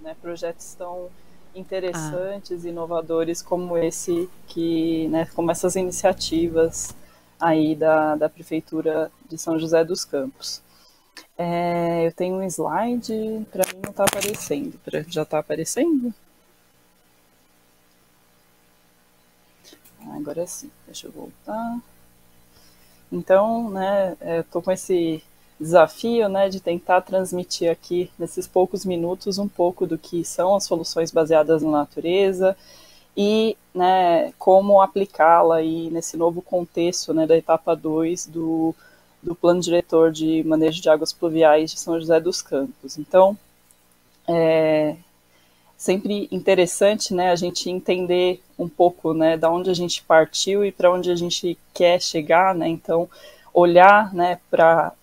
né, projetos tão interessantes e inovadores como esse, que, né, como essas iniciativas aí da Prefeitura de São José dos Campos. Eu tenho um slide, para mim não está aparecendo. Já está aparecendo? Agora sim, deixa eu voltar. Então, né, eu estou com esse desafio, né, de tentar transmitir aqui, nesses poucos minutos, um pouco do que são as soluções baseadas na natureza e, né, como aplicá-la aí nesse novo contexto, né, da etapa 2 do Plano Diretor de Manejo de Águas Pluviais de São José dos Campos. Então, sempre interessante, né, a gente entender um pouco, né, da onde a gente partiu e para onde a gente quer chegar, né, então olhar, né, para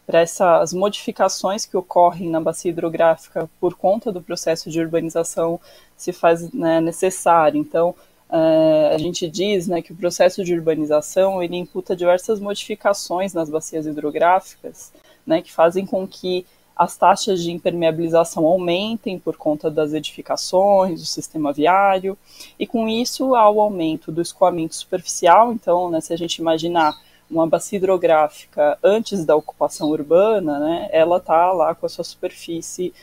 essas modificações que ocorrem na bacia hidrográfica por conta do processo de urbanização se faz, né, necessário. Então, a gente diz, né, que o processo de urbanização ele imputa diversas modificações nas bacias hidrográficas, né, que fazem com que as taxas de impermeabilização aumentem por conta das edificações, do sistema viário, e com isso há o aumento do escoamento superficial. Então, né, se a gente imaginar uma bacia hidrográfica antes da ocupação urbana, né, ela está lá com a sua superfície,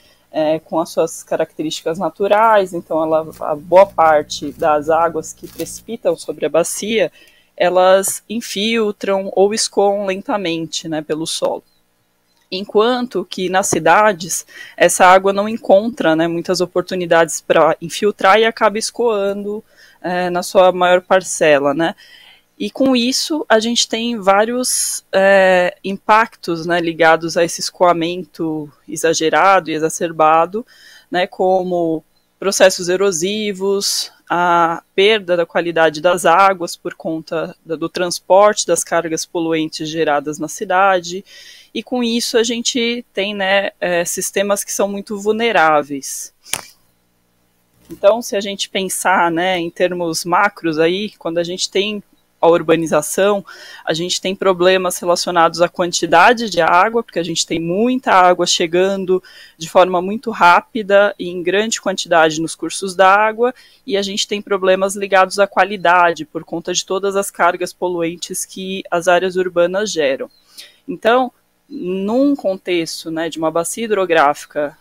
com as suas características naturais, então a boa parte das águas que precipitam sobre a bacia, elas infiltram ou escoam lentamente, né, pelo solo. Enquanto que nas cidades, essa água não encontra, né, muitas oportunidades para infiltrar e acaba escoando na sua maior parcela, né? E com isso a gente tem vários impactos, né, ligados a esse escoamento exagerado e exacerbado, né, como processos erosivos, a perda da qualidade das águas por conta do transporte das cargas poluentes geradas na cidade, e com isso a gente tem, né, sistemas que são muito vulneráveis. Então, se a gente pensar, né, em termos macros aí, quando a gente tem a urbanização, a gente tem problemas relacionados à quantidade de água, porque a gente tem muita água chegando de forma muito rápida e em grande quantidade nos cursos d'água, e a gente tem problemas ligados à qualidade, por conta de todas as cargas poluentes que as áreas urbanas geram. Então, num contexto, né, de uma bacia hidrográfica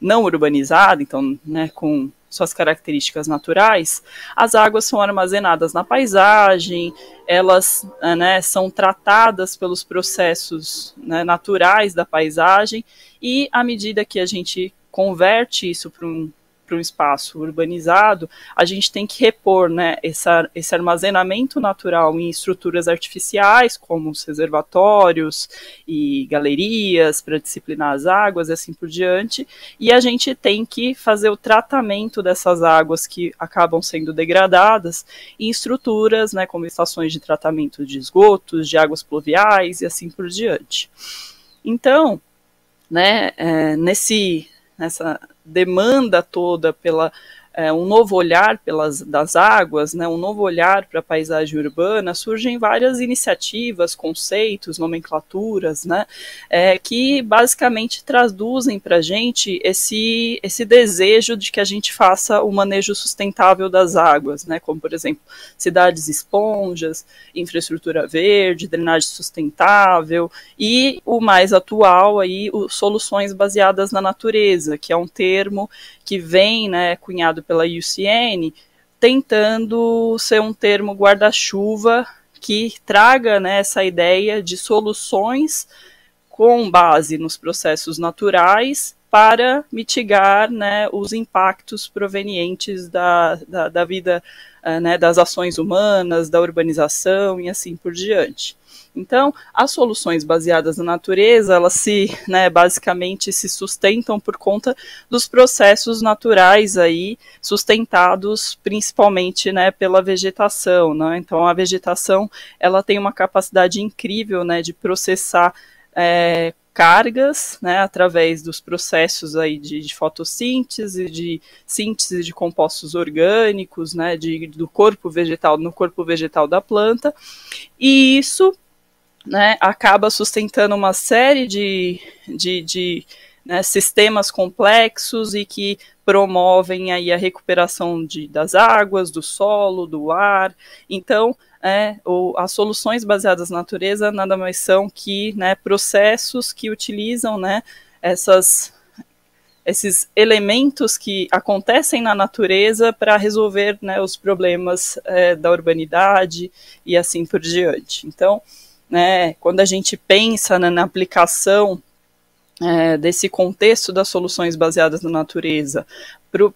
não urbanizada, então, né, com suas características naturais, as águas são armazenadas na paisagem, elas, né, são tratadas pelos processos, né, naturais da paisagem, e à medida que a gente converte isso para um espaço urbanizado, a gente tem que repor, né, esse armazenamento natural em estruturas artificiais, como os reservatórios e galerias para disciplinar as águas e assim por diante, e a gente tem que fazer o tratamento dessas águas que acabam sendo degradadas em estruturas, né, como estações de tratamento de esgotos, de águas pluviais e assim por diante. Então, né, nessa demanda toda pela um novo olhar das águas, né, um novo olhar para a paisagem urbana, surgem várias iniciativas, conceitos, nomenclaturas, né, que basicamente traduzem para a gente esse desejo de que a gente faça o manejo sustentável das águas, né, como, por exemplo, cidades esponjas, infraestrutura verde, drenagem sustentável e o mais atual, aí, soluções baseadas na natureza, que é um termo que vem, né, cunhado pela UCN, tentando ser um termo guarda-chuva que traga, né, essa ideia de soluções com base nos processos naturais para mitigar, né, os impactos provenientes da vida, né, das ações humanas, da urbanização e assim por diante. Então, as soluções baseadas na natureza, elas basicamente se sustentam por conta dos processos naturais aí, sustentados principalmente, né, pela vegetação, né? Então, a vegetação, ela tem uma capacidade incrível, né, de processar cargas, né, através dos processos aí de fotossíntese, de síntese de compostos orgânicos, né, do corpo vegetal, no corpo vegetal da planta, e isso, né, acaba sustentando uma série de né, sistemas complexos e que promovem aí a recuperação das águas, do solo, do ar. Então, as soluções baseadas na natureza nada mais são que, né, processos que utilizam, né, esses elementos que acontecem na natureza para resolver, né, os problemas da urbanidade e assim por diante. Então, né, quando a gente pensa, né, na aplicação desse contexto das soluções baseadas na natureza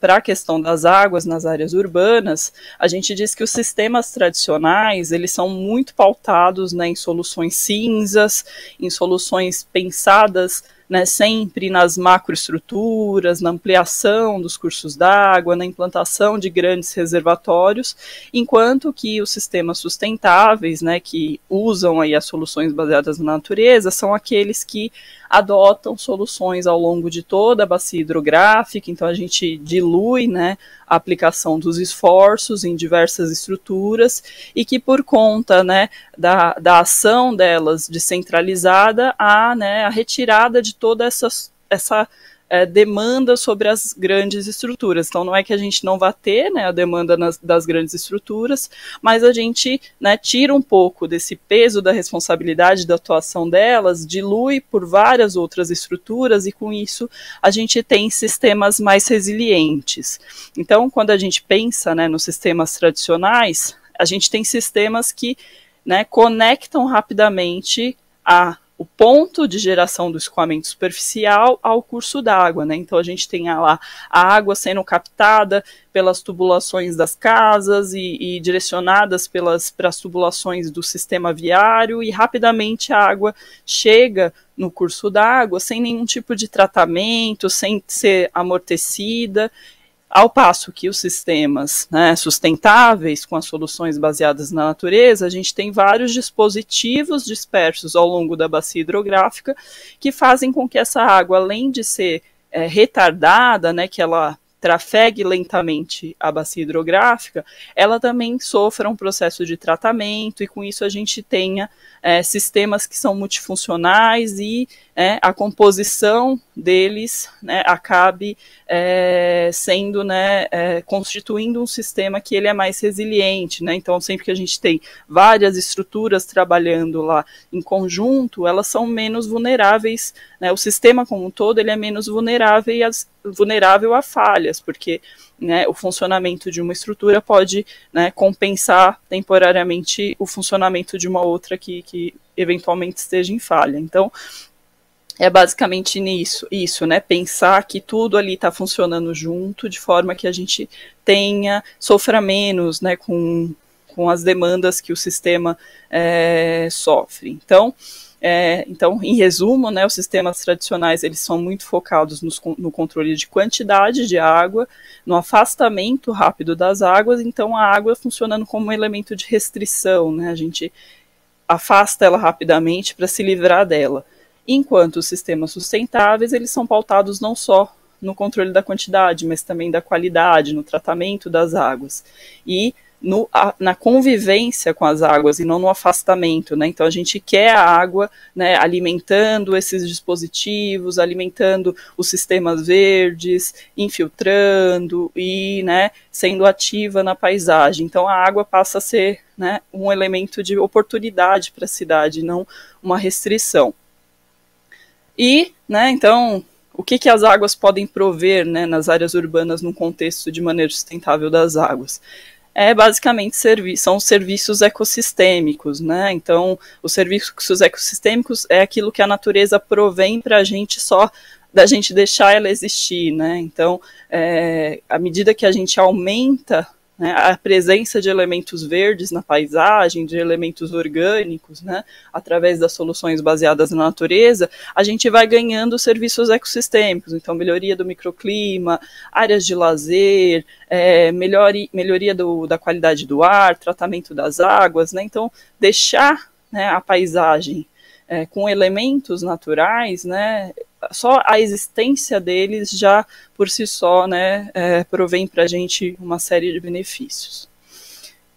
para a questão das águas nas áreas urbanas, a gente diz que os sistemas tradicionais, eles são muito pautados, né, em soluções cinzas, em soluções pensadas, né, sempre nas macroestruturas, na ampliação dos cursos d'água, na implantação de grandes reservatórios, enquanto que os sistemas sustentáveis, né, que usam aí as soluções baseadas na natureza, são aqueles que adotam soluções ao longo de toda a bacia hidrográfica. Então a gente dilui, né, a aplicação dos esforços em diversas estruturas e que por conta, né, da ação delas descentralizada, né, a retirada de toda essa demanda sobre as grandes estruturas. Então não é que a gente não vá ter, né, a demanda das grandes estruturas, mas a gente, né, tira um pouco desse peso da responsabilidade da atuação delas, dilui por várias outras estruturas e com isso a gente tem sistemas mais resilientes. Então quando a gente pensa, né, nos sistemas tradicionais, a gente tem sistemas que, né, conectam rapidamente o ponto de geração do escoamento superficial ao curso d'água, né? Então a gente tem lá a água sendo captada pelas tubulações das casas e direcionadas para as tubulações do sistema viário, e rapidamente a água chega no curso d'água sem nenhum tipo de tratamento, sem ser amortecida. Ao passo que os sistemas, né, sustentáveis, com as soluções baseadas na natureza, a gente tem vários dispositivos dispersos ao longo da bacia hidrográfica que fazem com que essa água, além de ser retardada, né, que ela trafegue lentamente a bacia hidrográfica, ela também sofra um processo de tratamento, e com isso a gente tenha sistemas que são multifuncionais e a composição deles, né, acabe sendo, né, constituindo um sistema que ele é mais resiliente, né? Então sempre que a gente tem várias estruturas trabalhando lá em conjunto, elas são menos vulneráveis, né? O sistema como um todo, ele é menos vulnerável a falhas, porque, né, o funcionamento de uma estrutura pode, né, compensar temporariamente o funcionamento de uma outra que eventualmente esteja em falha. Então, é basicamente isso, né? Pensar que tudo ali está funcionando junto, de forma que a gente sofra menos, né, com as demandas que o sistema sofre. Então, em resumo, né, os sistemas tradicionais eles são muito focados no controle de quantidade de água, no afastamento rápido das águas, então a água funcionando como um elemento de restrição, né, a gente afasta ela rapidamente para se livrar dela. Enquanto os sistemas sustentáveis, eles são pautados não só no controle da quantidade, mas também da qualidade, no tratamento das águas. E na convivência com as águas e não no afastamento, né? Então a gente quer a água, né, alimentando esses dispositivos, alimentando os sistemas verdes, infiltrando e, né, sendo ativa na paisagem. Então a água passa a ser, né, um elemento de oportunidade para a cidade, não uma restrição. E, né, então, o que as águas podem prover, né, nas áreas urbanas num contexto de manejo sustentável das águas? Basicamente são serviços ecossistêmicos, né? Então, os serviços ecossistêmicos é aquilo que a natureza provém para a gente só da gente deixar ela existir, né? Então, à medida que a gente aumenta, né, a presença de elementos verdes na paisagem, de elementos orgânicos, né, através das soluções baseadas na natureza, a gente vai ganhando serviços ecossistêmicos, então melhoria do microclima, áreas de lazer, melhoria da qualidade do ar, tratamento das águas, né, então deixar, né, a paisagem com elementos naturais, né, só a existência deles já por si só, né, provém para a gente uma série de benefícios.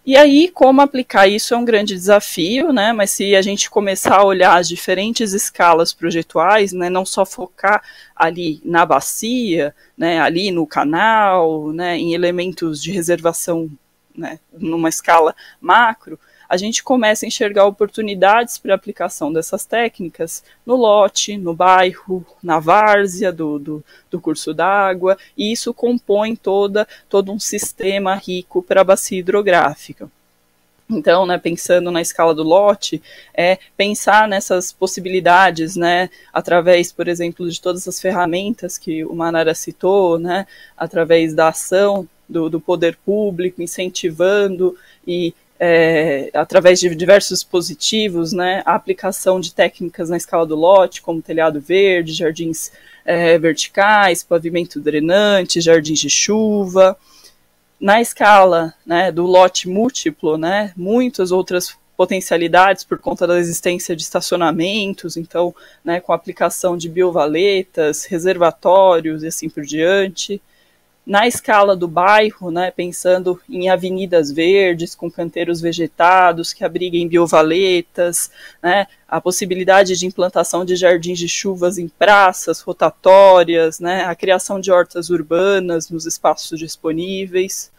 E aí, como aplicar isso é um grande desafio, né, mas se a gente começar a olhar as diferentes escalas projetuais, né, não só focar ali na bacia, né, ali no canal, né, em elementos de reservação, né, numa escala macro, a gente começa a enxergar oportunidades para a aplicação dessas técnicas no lote, no bairro, na várzea do curso d'água, e isso compõe todo um sistema rico para a bacia hidrográfica. Então, né, pensando na escala do lote, pensar nessas possibilidades, né, através, por exemplo, de todas as ferramentas que o Manara citou, né, através da ação do poder público, incentivando e através de diversos dispositivos, né, a aplicação de técnicas na escala do lote, como telhado verde, jardins verticais, pavimento drenante, jardins de chuva. Na escala, né, do lote múltiplo, né, muitas outras potencialidades por conta da existência de estacionamentos, então, né, com a aplicação de biovaletas, reservatórios e assim por diante. Na escala do bairro, né, pensando em avenidas verdes com canteiros vegetados que abriguem biovaletas, né, a possibilidade de implantação de jardins de chuvas em praças rotatórias, né, a criação de hortas urbanas nos espaços disponíveis,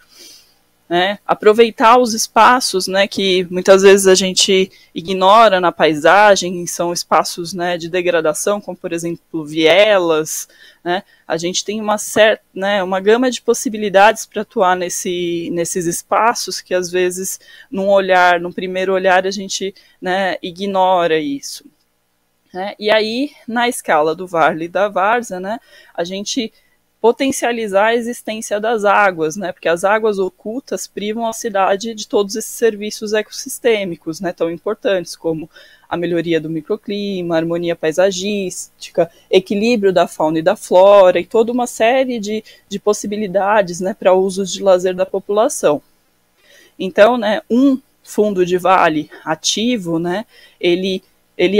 né, aproveitar os espaços, né, que muitas vezes a gente ignora na paisagem, são espaços, né, de degradação, como por exemplo vielas, né, a gente tem uma gama de possibilidades para atuar nesses espaços que às vezes num primeiro olhar a gente, né, ignora isso, né, e aí na escala do Vale e da Várzea, né, a gente potencializar a existência das águas, né, porque as águas ocultas privam a cidade de todos esses serviços ecossistêmicos, né, tão importantes como a melhoria do microclima, harmonia paisagística, equilíbrio da fauna e da flora e toda uma série de possibilidades, né, para usos de lazer da população. Então, né, um fundo de vale ativo, né, ele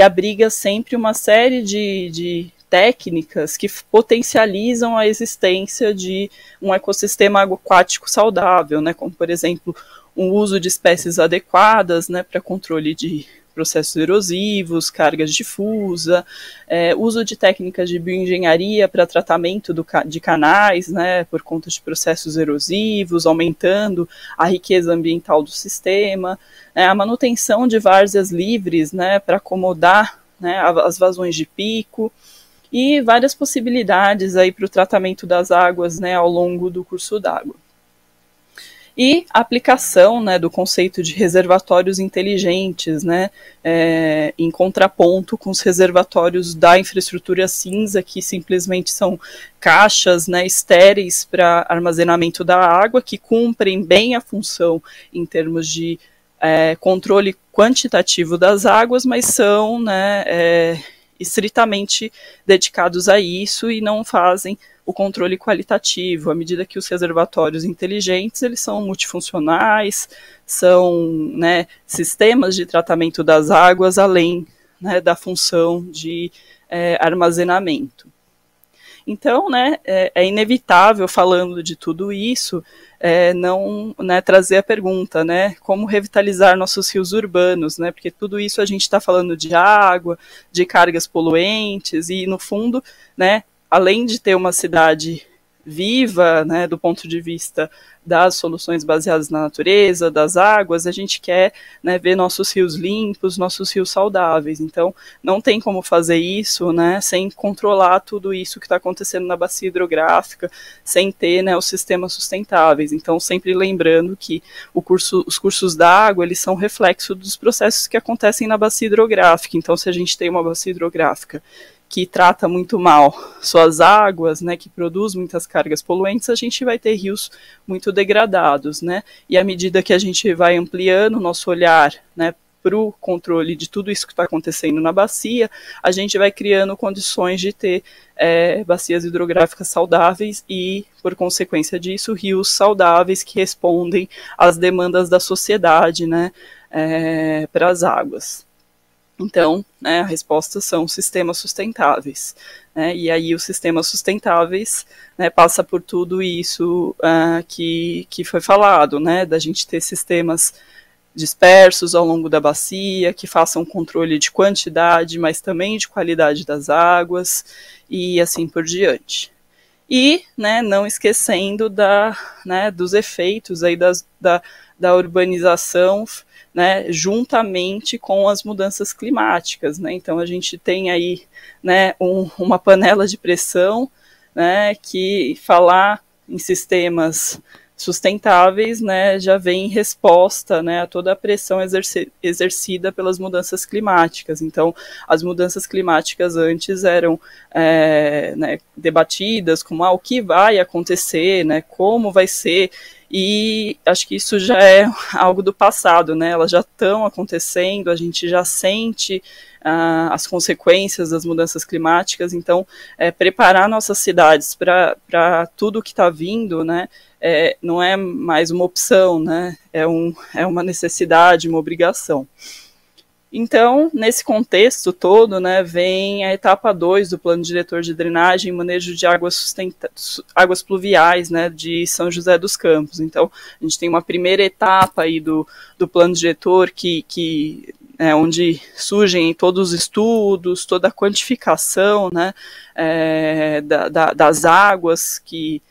abriga sempre uma série de técnicas que potencializam a existência de um ecossistema aquático saudável, né, como, por exemplo, o uso de espécies adequadas, né, para controle de processos erosivos, carga difusa, uso de técnicas de bioengenharia para tratamento de canais, né, por conta de processos erosivos, aumentando a riqueza ambiental do sistema, a manutenção de várzeas livres, né, para acomodar, né, as vazões de pico, e várias possibilidades aí para o tratamento das águas, né, ao longo do curso d'água. E a aplicação, né, do conceito de reservatórios inteligentes, né, em contraponto com os reservatórios da infraestrutura cinza, que simplesmente são caixas, né, estéreis para armazenamento da água, que cumprem bem a função em termos de controle quantitativo das águas, mas são, né, estritamente dedicados a isso e não fazem o controle qualitativo, à medida que os reservatórios inteligentes, eles são multifuncionais, são, né, sistemas de tratamento das águas, além, né, da função de armazenamento. Então, né, é inevitável, falando de tudo isso, não, né, trazer a pergunta, né, como revitalizar nossos rios urbanos, né, porque tudo isso a gente está falando de água, de cargas poluentes, e no fundo, né, além de ter uma cidade viva, né, do ponto de vista das soluções baseadas na natureza, das águas, a gente quer, né, ver nossos rios limpos, nossos rios saudáveis. Então, não tem como fazer isso, né, sem controlar tudo isso que está acontecendo na bacia hidrográfica, sem ter, né, os sistemas sustentáveis. Então, sempre lembrando que os cursos da água, eles são reflexo dos processos que acontecem na bacia hidrográfica. Então, se a gente tem uma bacia hidrográfica que trata muito mal suas águas, né, que produz muitas cargas poluentes, a gente vai ter rios muito degradados, né, e à medida que a gente vai ampliando o nosso olhar, né, para o controle de tudo isso que está acontecendo na bacia, a gente vai criando condições de ter bacias hidrográficas saudáveis e, por consequência disso, rios saudáveis que respondem às demandas da sociedade, né, para as águas. Então, né, a resposta são sistemas sustentáveis, né, e aí os sistemas sustentáveis, né, passa por tudo isso que foi falado, né, da gente ter sistemas dispersos ao longo da bacia, que façam controle de quantidade, mas também de qualidade das águas, e assim por diante. E, né, não esquecendo né, dos efeitos aí da urbanização, né, juntamente com as mudanças climáticas, né? Então a gente tem aí, né, uma panela de pressão, né, que falar em sistemas sustentáveis, né, já vem em resposta, né, a toda a pressão exercida pelas mudanças climáticas. Então, as mudanças climáticas antes eram né, debatidas como o que vai acontecer, né, como vai ser, e acho que isso já é algo do passado, né, elas já estão acontecendo, a gente já sente as consequências das mudanças climáticas. Então, preparar nossas cidades para tudo que está vindo, né, não é mais uma opção, né, é uma necessidade, uma obrigação. Então, nesse contexto todo, né, vem a etapa 2 do Plano Diretor de Drenagem e Manejo de Águas Pluviais, né, de São José dos Campos. Então, a gente tem uma primeira etapa aí do Plano Diretor onde surgem todos os estudos, toda a quantificação, né, das águas que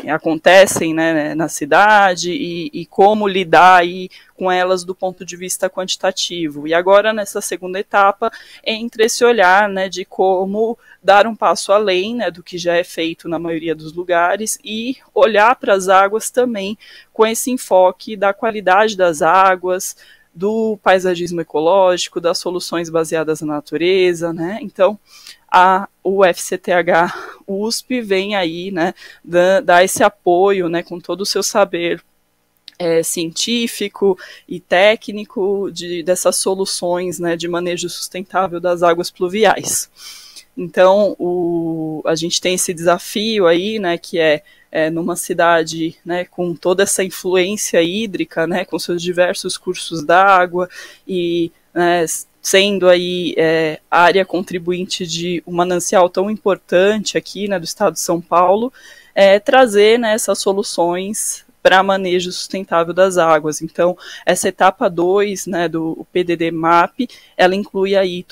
acontecem, né, na cidade e como lidar aí com elas do ponto de vista quantitativo. E agora, nessa segunda etapa, entra esse olhar, né, de como dar um passo além, né, do que já é feito na maioria dos lugares e olhar para as águas também com esse enfoque da qualidade das águas, do paisagismo ecológico, das soluções baseadas na natureza, né? Então, o UFCTH USP vem aí, né, dar esse apoio, né, com todo o seu saber científico e técnico dessas soluções, né, de manejo sustentável das águas pluviais. Então, a gente tem esse desafio aí, né, que é numa cidade, né, com toda essa influência hídrica, né, com seus diversos cursos d'água e, né, sendo aí área contribuinte de um manancial tão importante aqui, né, do estado de São Paulo, trazer, né, essas soluções para manejo sustentável das águas. Então, essa etapa 2, né, do PDD-MAP, ela inclui aí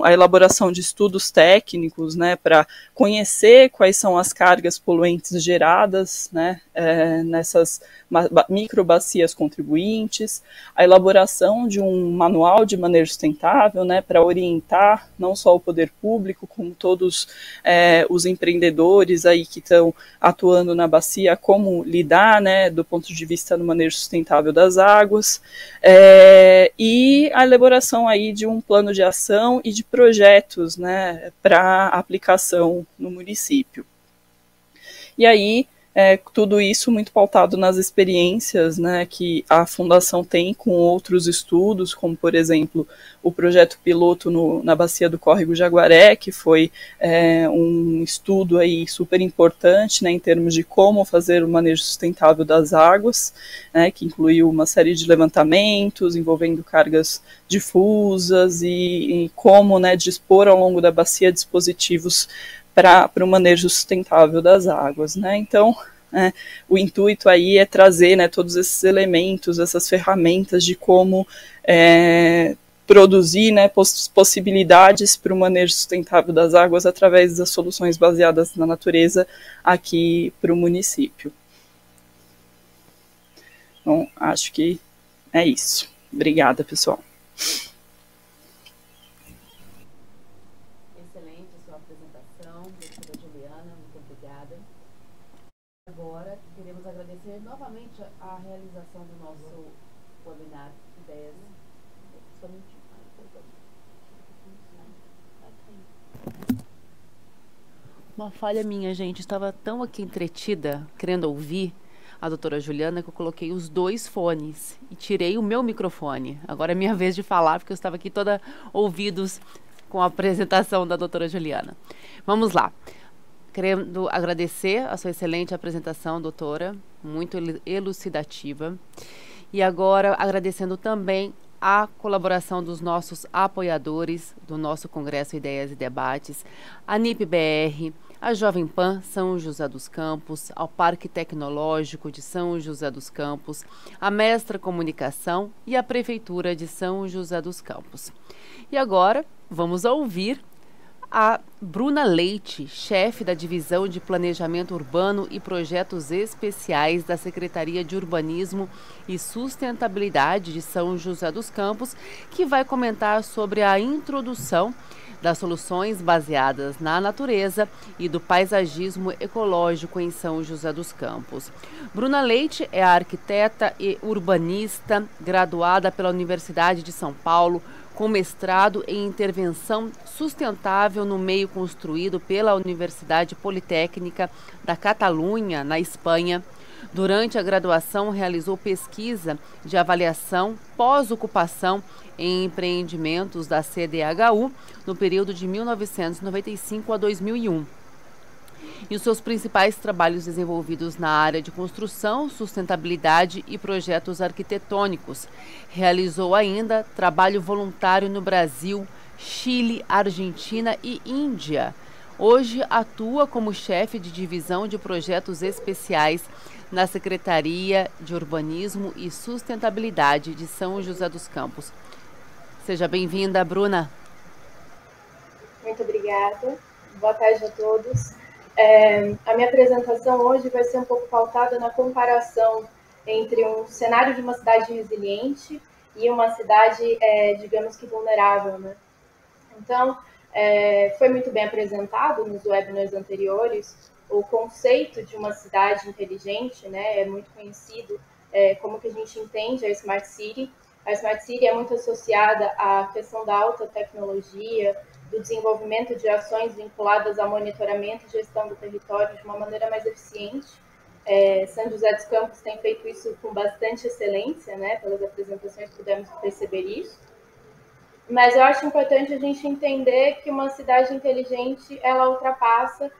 a elaboração de estudos técnicos, né, para conhecer quais são as cargas poluentes geradas, né, nessas microbacias contribuintes, a elaboração de um manual de manejo sustentável, né, para orientar não só o poder público, como todos os empreendedores aí que estão atuando na bacia, como lidar, né, do ponto de vista do manejo sustentável das águas, e a elaboração aí de um plano de ação e de projetos, né, para aplicação no município. E aí, tudo isso muito pautado nas experiências, né, que a Fundação tem com outros estudos, como, por exemplo, o projeto piloto na Bacia do Córrego Jaguaré, que foi um estudo aí super importante, né, em termos de como fazer o manejo sustentável das águas, né, que incluiu uma série de levantamentos envolvendo cargas difusas e como, né, dispor ao longo da bacia dispositivos para o manejo sustentável das águas, né? Então, o intuito aí é trazer, né, todos esses elementos, essas ferramentas de como produzir, né, possibilidades para o manejo sustentável das águas através das soluções baseadas na natureza aqui para o município. Bom, acho que é isso. Obrigada, pessoal. Agora, queremos agradecer novamente a realização do nosso webinar Ideias. Uma falha minha, gente. Estava tão aqui entretida, querendo ouvir a doutora Juliana, que eu coloquei os 2 fones e tirei o meu microfone. Agora é minha vez de falar, porque eu estava aqui toda ouvidos com a apresentação da doutora Juliana. Vamos lá. Querendo agradecer a sua excelente apresentação, doutora, muito elucidativa. E agora agradecendo também a colaboração dos nossos apoiadores do nosso Congresso Ideias e Debates, a NIP-BR, a Jovem Pan São José dos Campos, ao Parque Tecnológico de São José dos Campos, a Mestra Comunicação e a Prefeitura de São José dos Campos. E agora vamos ouvir a Bruna Leite, chefe da Divisão de Planejamento Urbano e Projetos Especiais da Secretaria de Urbanismo e Sustentabilidade de São José dos Campos, que vai comentar sobre a introdução das soluções baseadas na natureza e do paisagismo ecológico em São José dos Campos. Bruna Leite é arquiteta e urbanista, graduada pela Universidade de São Paulo, com mestrado em intervenção sustentável no meio construído pela Universidade Politécnica da Catalunha, na Espanha. Durante a graduação, realizou pesquisa de avaliação pós-ocupação em empreendimentos da CDHU no período de 1995 a 2001. E os seus principais trabalhos desenvolvidos na área de construção, sustentabilidade e projetos arquitetônicos. Realizou ainda trabalho voluntário no Brasil, Chile, Argentina e Índia. Hoje atua como chefe de divisão de projetos especiais na Secretaria de Urbanismo e Sustentabilidade de São José dos Campos. Seja bem-vinda, Bruna. Muito obrigada. Boa tarde a todos. A minha apresentação hoje vai ser um pouco pautada na comparação entre um cenário de uma cidade resiliente e uma cidade, digamos que vulnerável, né? Então, foi muito bem apresentado nos webinars anteriores o conceito de uma cidade inteligente, né? É muito conhecido como que a gente entende a Smart City. A Smart City é muito associada à questão da alta tecnologia, do desenvolvimento de ações vinculadas ao monitoramento e gestão do território de uma maneira mais eficiente. São José dos Campos tem feito isso com bastante excelência, né? Pelas apresentações pudemos perceber isso. Mas eu acho importante a gente entender que uma cidade inteligente, ela ultrapassa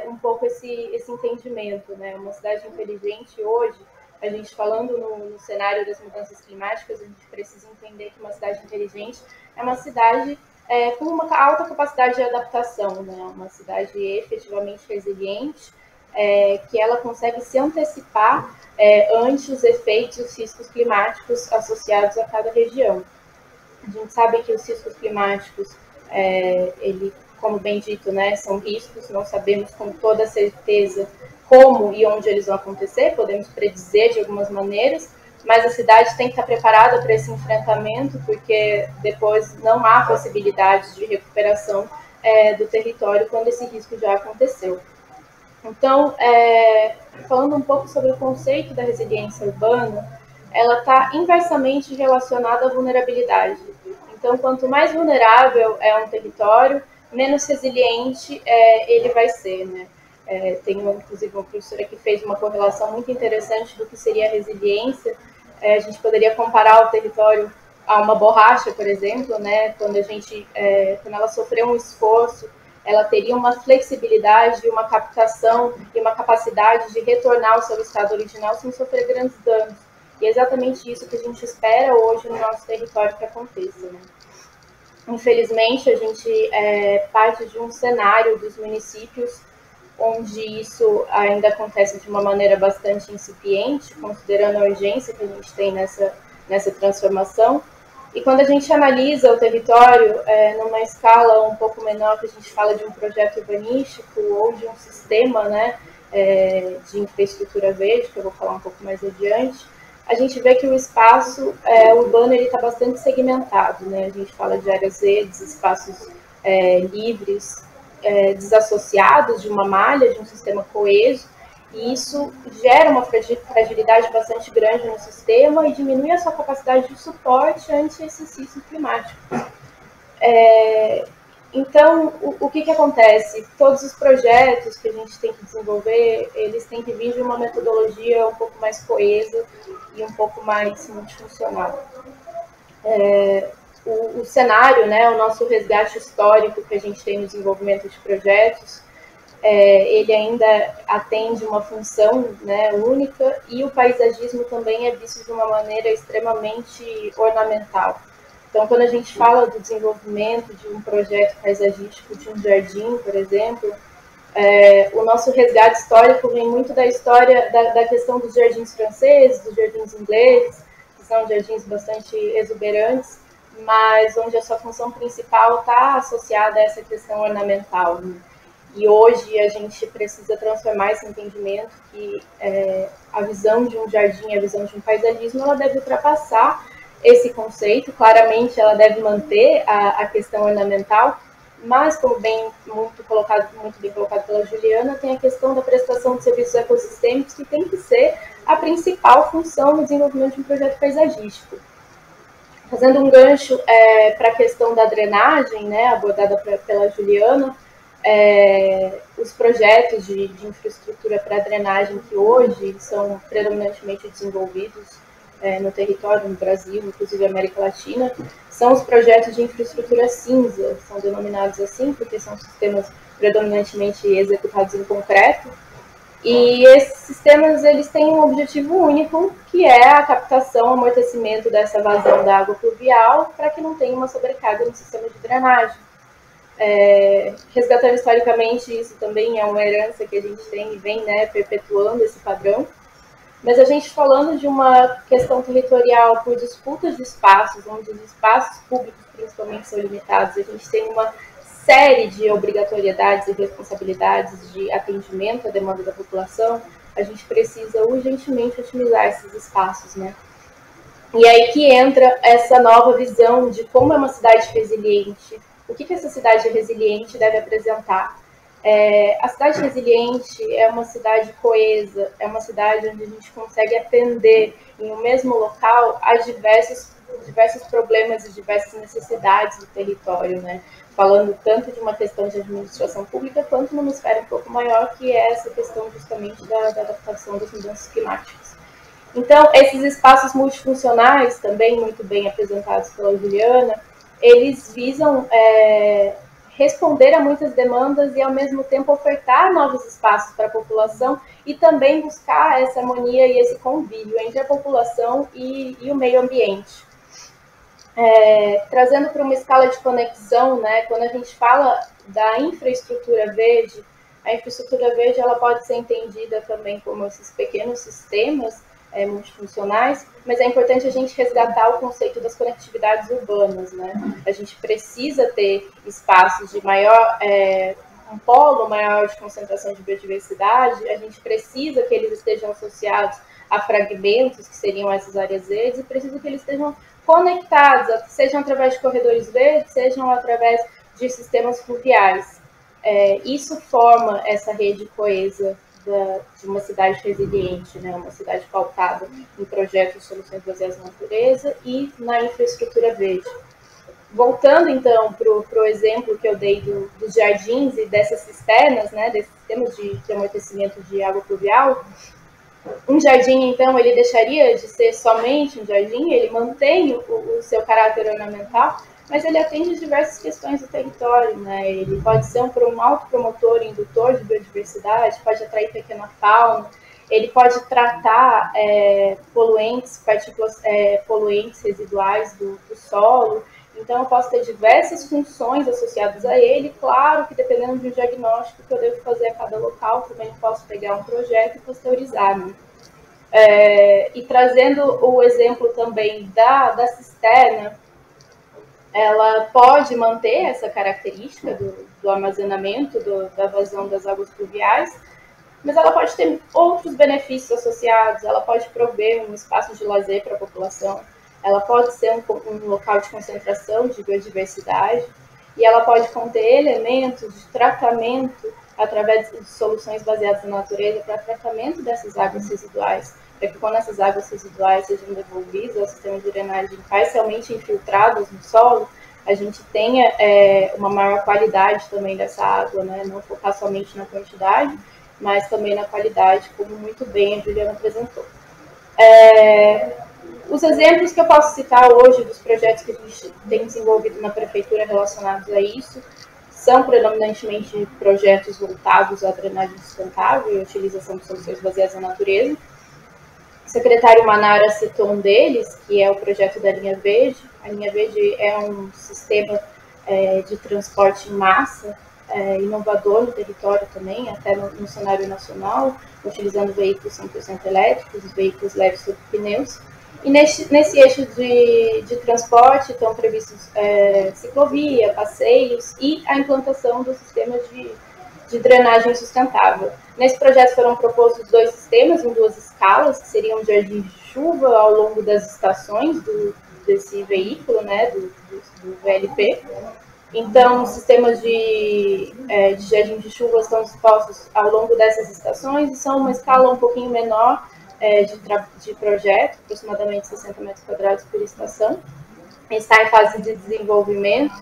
um pouco esse entendimento, né? Uma cidade inteligente hoje, a gente falando no cenário das mudanças climáticas, a gente precisa entender que uma cidade inteligente é uma cidade com uma alta capacidade de adaptação, né? Uma cidade efetivamente resiliente, que ela consegue se antecipar ante os efeitos e os riscos climáticos associados a cada região. A gente sabe que os riscos climáticos, como bem dito, né, são riscos, não sabemos com toda certeza como e onde eles vão acontecer, podemos predizer de algumas maneiras, mas a cidade tem que estar preparada para esse enfrentamento, porque depois não há possibilidade de recuperação do território quando esse risco já aconteceu. Então, falando um pouco sobre o conceito da resiliência urbana, ela está inversamente relacionada à vulnerabilidade. Então, quanto mais vulnerável é um território, menos resiliente ele vai ser, né? Tem, inclusive, uma professora que fez uma correlação muito interessante do que seria a resiliência. A gente poderia comparar o território a uma borracha, por exemplo, né? Quando ela sofreu um esforço, ela teria uma flexibilidade, uma captação e uma capacidade de retornar ao seu estado original sem sofrer grandes danos. E é exatamente isso que a gente espera hoje no nosso território que aconteça, né? Infelizmente, a gente parte de um cenário dos municípios onde isso ainda acontece de uma maneira bastante incipiente, considerando a urgência que a gente tem nessa transformação. E quando a gente analisa o território numa escala um pouco menor, que a gente fala de um projeto urbanístico ou de um sistema, né, de infraestrutura verde, que eu vou falar um pouco mais adiante, a gente vê que o espaço urbano está bastante segmentado, né? A gente fala de áreas verdes, espaços livres, desassociados de uma malha, de um sistema coeso, e isso gera uma fragilidade bastante grande no sistema e diminui a sua capacidade de suporte ante esses ciclos climáticos. Então, o que acontece? Todos os projetos que a gente tem que desenvolver, eles têm que vir de uma metodologia um pouco mais coesa e um pouco mais multifuncional. O cenário, né, o nosso resgate histórico que a gente tem no desenvolvimento de projetos, ele ainda atende uma função, né, única, e o paisagismo também é visto de uma maneira extremamente ornamental. Então, quando a gente fala do desenvolvimento de um projeto paisagístico, de um jardim, por exemplo, o nosso resgate histórico vem muito da história da questão dos jardins franceses, dos jardins ingleses, que são jardins bastante exuberantes, mas onde a sua função principal está associada a essa questão ornamental, né? E hoje a gente precisa transformar esse entendimento que a visão de um jardim, a visão de um paisagismo, ela deve ultrapassar esse conceito. Claramente ela deve manter a questão ornamental, mas, como muito bem colocado pela Juliana, tem a questão da prestação de serviços ecossistêmicos, que tem que ser a principal função no desenvolvimento de um projeto paisagístico. Fazendo um gancho para a questão da drenagem, né, abordada pela Juliana, os projetos de infraestrutura para drenagem que hoje são predominantemente desenvolvidos no território, no Brasil, inclusive América Latina, são os projetos de infraestrutura cinza, são denominados assim porque são sistemas predominantemente executados em concreto, e esses sistemas eles têm um objetivo único, que é a captação, amortecimento dessa vazão da água pluvial, para que não tenha uma sobrecarga no sistema de drenagem. Resgatando historicamente, isso também é uma herança que a gente tem e vem, né, perpetuando esse padrão. Mas a gente falando de uma questão territorial por disputas de espaços, onde os espaços públicos principalmente são limitados, a gente tem uma série de obrigatoriedades e responsabilidades de atendimento à demanda da população, a gente precisa urgentemente otimizar esses espaços, né? E aí que entra essa nova visão de como é uma cidade resiliente, o que essa cidade resiliente deve apresentar. A cidade resiliente é uma cidade coesa, é uma cidade onde a gente consegue atender em um mesmo local a diversos problemas e diversas necessidades do território, né? Falando tanto de uma questão de administração pública, quanto numa esfera um pouco maior, que é essa questão justamente da adaptação das mudanças climáticas. Então, esses espaços multifuncionais, também muito bem apresentados pela Juliana, eles visam responder a muitas demandas e, ao mesmo tempo, ofertar novos espaços para a população e também buscar essa harmonia e esse convívio entre a população e o meio ambiente. Trazendo para uma escala de conexão, né, quando a gente fala da infraestrutura verde, a infraestrutura verde ela pode ser entendida também como esses pequenos sistemas multifuncionais, mas é importante a gente resgatar o conceito das conectividades urbanas, né? A gente precisa ter espaços de maior, um polo maior de concentração de biodiversidade, a gente precisa que eles estejam associados a fragmentos, que seriam essas áreas verdes, e precisa que eles estejam conectados, sejam através de corredores verdes, sejam através de sistemas fluviais. Isso forma essa rede coesa de uma cidade resiliente, né? Uma cidade pautada em projetos e soluções baseadas na natureza e na infraestrutura verde. Voltando, então, para o exemplo que eu dei dos jardins e dessas cisternas, né, desses sistemas de amortecimento de água pluvial, um jardim, então, ele deixaria de ser somente um jardim, ele mantém o seu caráter ornamental, mas ele atende diversas questões do território, né? Ele pode ser um autopromotor, indutor de biodiversidade, pode atrair pequena fauna, ele pode tratar poluentes, partículas poluentes residuais do solo. Então, eu posso ter diversas funções associadas a ele. Claro que, dependendo do diagnóstico que eu devo fazer a cada local, também posso pegar um projeto e pasteurizar, né? E trazendo o exemplo também da cisterna, ela pode manter essa característica do armazenamento, da vazão das águas pluviais, mas ela pode ter outros benefícios associados. Ela pode prover um espaço de lazer para a população, ela pode ser um local de concentração de biodiversidade, e ela pode conter elementos de tratamento através de soluções baseadas na natureza para tratamento dessas águas residuais, para que quando essas águas residuais sejam devolvidas ao sistema de drenagem parcialmente infiltradas no solo, a gente tenha uma maior qualidade também dessa água, né? Não focar somente na quantidade, mas também na qualidade, como muito bem a Juliana apresentou. Os exemplos que eu posso citar hoje dos projetos que a gente tem desenvolvido na prefeitura relacionados a isso são predominantemente projetos voltados à drenagem sustentável e à utilização de soluções baseadas na natureza. O secretário Manara citou um deles, que é o projeto da Linha Verde. A Linha Verde é um sistema de transporte em massa, inovador no território também, até no cenário nacional, utilizando veículos 100% elétricos, veículos leves sobre pneus. E nesse eixo de transporte estão previstos ciclovia, passeios e a implantação do sistema de drenagem sustentável. Nesse projeto foram propostos 2 sistemas em 2 escalas, que seriam jardins de chuva ao longo das estações desse veículo, né, do VLP. Então, os sistemas de jardim de chuva estão dispostos ao longo dessas estações e são uma escala um pouquinho menor de projeto, aproximadamente 60 metros quadrados por estação. Está em fase de desenvolvimento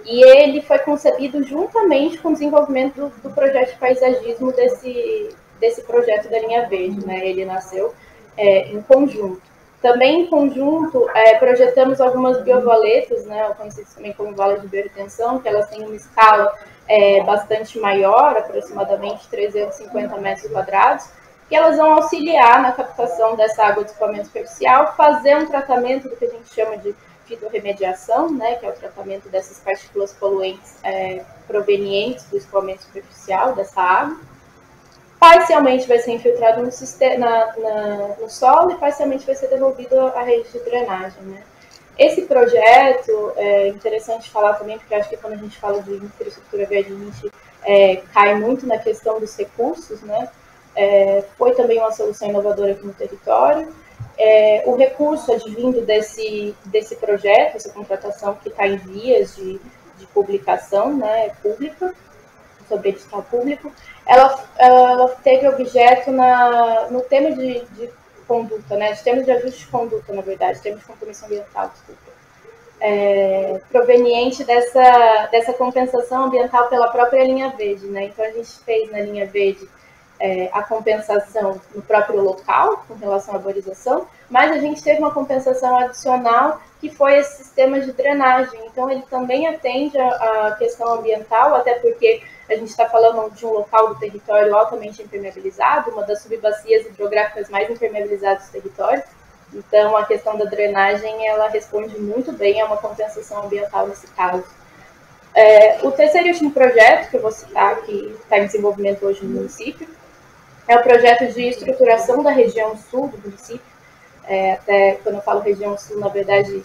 e ele foi concebido juntamente com o desenvolvimento do projeto de paisagismo desse projeto da Linha Verde, né? Ele nasceu em conjunto. Também em conjunto, projetamos algumas biovaletas, né, conhecidas também como valas de bioretenção, que elas têm uma escala bastante maior, aproximadamente 350 metros quadrados, que elas vão auxiliar na captação dessa água de escoamento superficial, fazer um tratamento do que a gente chama de fitorremediação, né, que é o tratamento dessas partículas poluentes provenientes do escoamento superficial dessa água. Parcialmente vai ser infiltrado no solo e parcialmente vai ser devolvido à rede de drenagem, né? Esse projeto é interessante falar também, porque acho que quando a gente fala de infraestrutura verde, a gente cai muito na questão dos recursos, né? Foi também uma solução inovadora aqui no território. O recurso advindo desse projeto, essa contratação que está em vias de publicação, né, pública, sobre edital público, ela teve objeto no tema de conduta, né, de termos de ajuste de conduta, na verdade, termos de compromisso ambiental, desculpa, proveniente dessa compensação ambiental pela própria linha verde, né? Então a gente fez na linha verde a compensação no próprio local, com relação à arborização, mas a gente teve uma compensação adicional que foi esse sistema de drenagem. Então, ele também atende a questão ambiental, até porque a gente está falando de um local do território altamente impermeabilizado, uma das subbacias hidrográficas mais impermeabilizadas do território. Então, a questão da drenagem, ela responde muito bem a uma compensação ambiental nesse caso. O terceiro e último projeto que eu vou citar, que está em desenvolvimento hoje no município, é o projeto de estruturação da região sul do município. Até quando eu falo região sul, na verdade,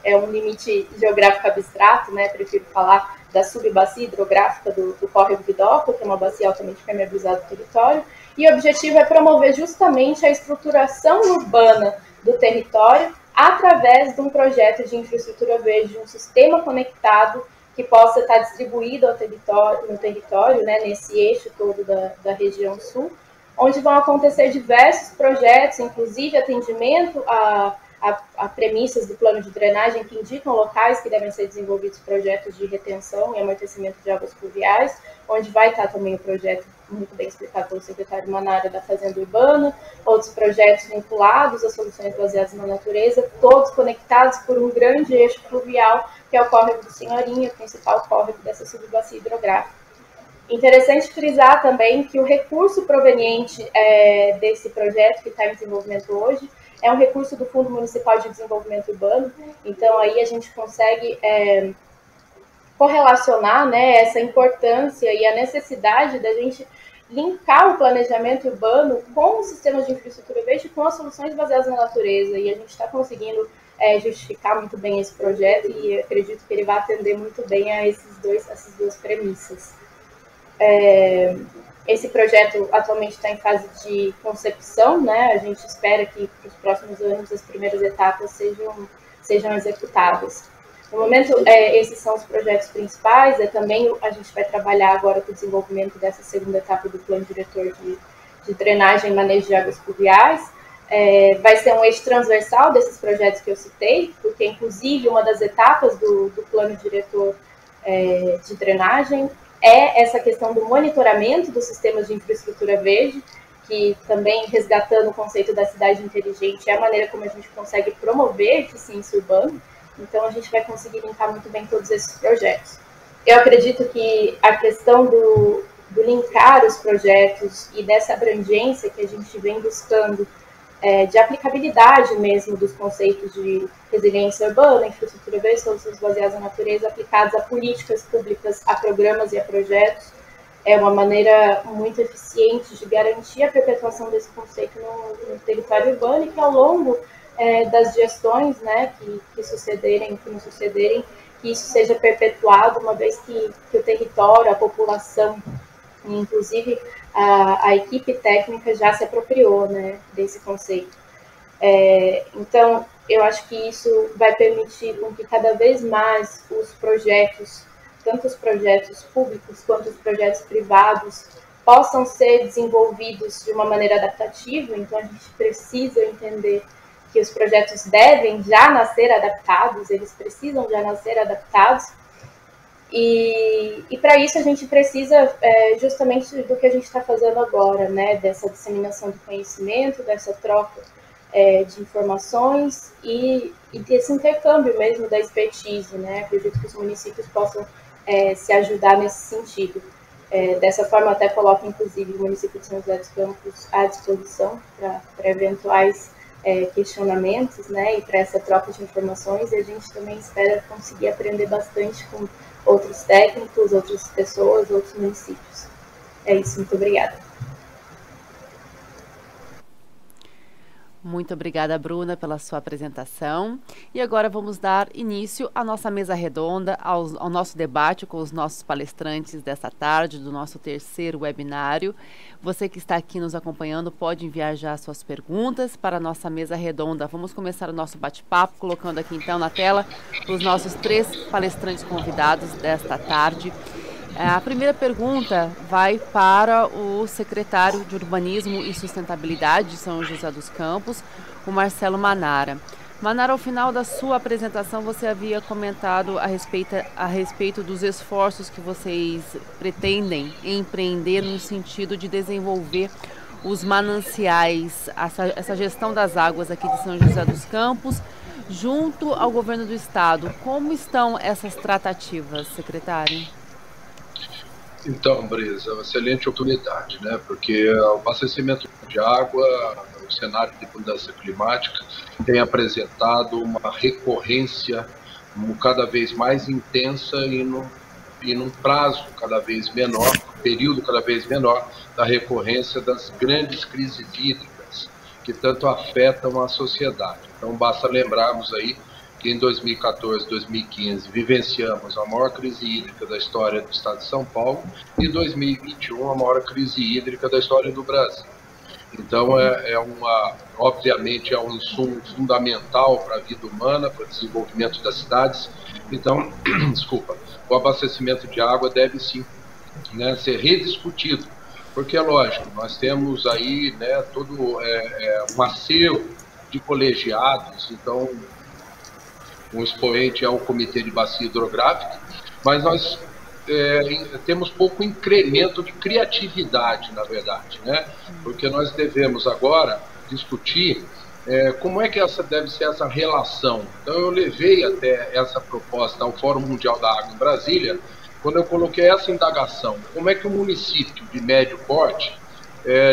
é um limite geográfico abstrato, né? Prefiro falar da subbacia hidrográfica do córrego Vidópolis, que é uma bacia altamente permeabilizada do território, e o objetivo é promover justamente a estruturação urbana do território através de um projeto de infraestrutura verde, de um sistema conectado que possa estar distribuído no território, né, nesse eixo todo da região sul, onde vão acontecer diversos projetos, inclusive atendimento a premissas do plano de drenagem que indicam locais que devem ser desenvolvidos projetos de retenção e amortecimento de águas pluviais, onde vai estar também o projeto muito bem explicado pelo secretário Manara da Fazenda Urbana, outros projetos vinculados a soluções baseadas na natureza, todos conectados por um grande eixo fluvial, que é o córrego do Senhorinha, o principal córrego dessa subbacia hidrográfica. Interessante frisar também que o recurso proveniente desse projeto que está em desenvolvimento hoje é um recurso do Fundo Municipal de Desenvolvimento Urbano, então aí a gente consegue correlacionar, né, essa importância e a necessidade da gente linkar o planejamento urbano com os sistemas de infraestrutura verde, com as soluções baseadas na natureza, e a gente está conseguindo justificar muito bem esse projeto e acredito que ele vai atender muito bem a essas duas premissas. Esse projeto atualmente está em fase de concepção, né? A gente espera que nos próximos anos as primeiras etapas sejam executadas. No momento, esses são os projetos principais, também a gente vai trabalhar agora com o desenvolvimento dessa segunda etapa do plano diretor de drenagem e manejo de águas pluviais. Vai ser um eixo transversal desses projetos que eu citei, porque inclusive uma das etapas do plano diretor de drenagem é essa questão do monitoramento dos sistemas de infraestrutura verde, que também, resgatando o conceito da cidade inteligente, é a maneira como a gente consegue promover a eficiência urbana. Então, a gente vai conseguir linkar muito bem todos esses projetos. Eu acredito que a questão do linkar os projetos e dessa abrangência que a gente vem buscando, de aplicabilidade mesmo dos conceitos de resiliência urbana, infraestrutura verde, soluções baseadas na natureza, aplicados a políticas públicas, a programas e a projetos, é uma maneira muito eficiente de garantir a perpetuação desse conceito no território urbano e que ao longo das gestões, né, que sucederem, que não sucederem, que isso seja perpetuado, uma vez que o território, a população, inclusive a equipe técnica já se apropriou, né, desse conceito. Então, eu acho que isso vai permitir com que cada vez mais os projetos, tanto os projetos públicos quanto os projetos privados, possam ser desenvolvidos de uma maneira adaptativa. Então, a gente precisa entender que os projetos devem já nascer adaptados, eles precisam já nascer adaptados, e para isso a gente precisa justamente do que a gente está fazendo agora, né, dessa disseminação do conhecimento, dessa troca de informações e desse intercâmbio mesmo da expertise, né. Acredito que os municípios possam se ajudar nesse sentido. Dessa forma, até coloco, inclusive, o município de São José dos Campos à disposição para eventuais questionamentos, né, e para essa troca de informações, e a gente também espera conseguir aprender bastante com outros técnicos, outras pessoas, outros municípios. É isso, muito obrigada. Muito obrigada, Bruna, pela sua apresentação. E agora vamos dar início à nossa mesa redonda, ao nosso debate com os nossos palestrantes dessa tarde, do nosso terceiro webinário. Você que está aqui nos acompanhando pode enviar já suas perguntas para a nossa mesa redonda. Vamos começar o nosso bate-papo, colocando aqui então na tela os nossos 3 palestrantes convidados desta tarde. A primeira pergunta vai para o secretário de Urbanismo e Sustentabilidade de São José dos Campos, o Marcelo Manara. Manara, ao final da sua apresentação, você havia comentado a respeito dos esforços que vocês pretendem empreender no sentido de desenvolver os mananciais, essa gestão das águas aqui de São José dos Campos, junto ao governo do estado. Como estão essas tratativas, secretário? Então, Brisa, é uma excelente oportunidade, né? Porque o abastecimento de água, o cenário de mudança climática, tem apresentado uma recorrência cada vez mais intensa e num prazo cada vez menor, período cada vez menor, da recorrência das grandes crises hídricas que tanto afetam a sociedade. Então, basta lembrarmos aí que em 2014, 2015, vivenciamos a maior crise hídrica da história do estado de São Paulo e em 2021 a maior crise hídrica da história do Brasil. Então, obviamente, é um insumo fundamental para a vida humana, para o desenvolvimento das cidades. Então, o abastecimento de água deve sim, né, ser rediscutido, porque é lógico, nós temos aí, né, todo um acervo de colegiados, então um expoente é o Comitê de Bacia Hidrográfica, mas nós temos pouco incremento de criatividade, na verdade, né? Porque nós devemos agora discutir como é que deve ser essa relação. Então eu levei até essa proposta ao Fórum Mundial da Água em Brasília, quando eu coloquei essa indagação: como é que o município de médio porte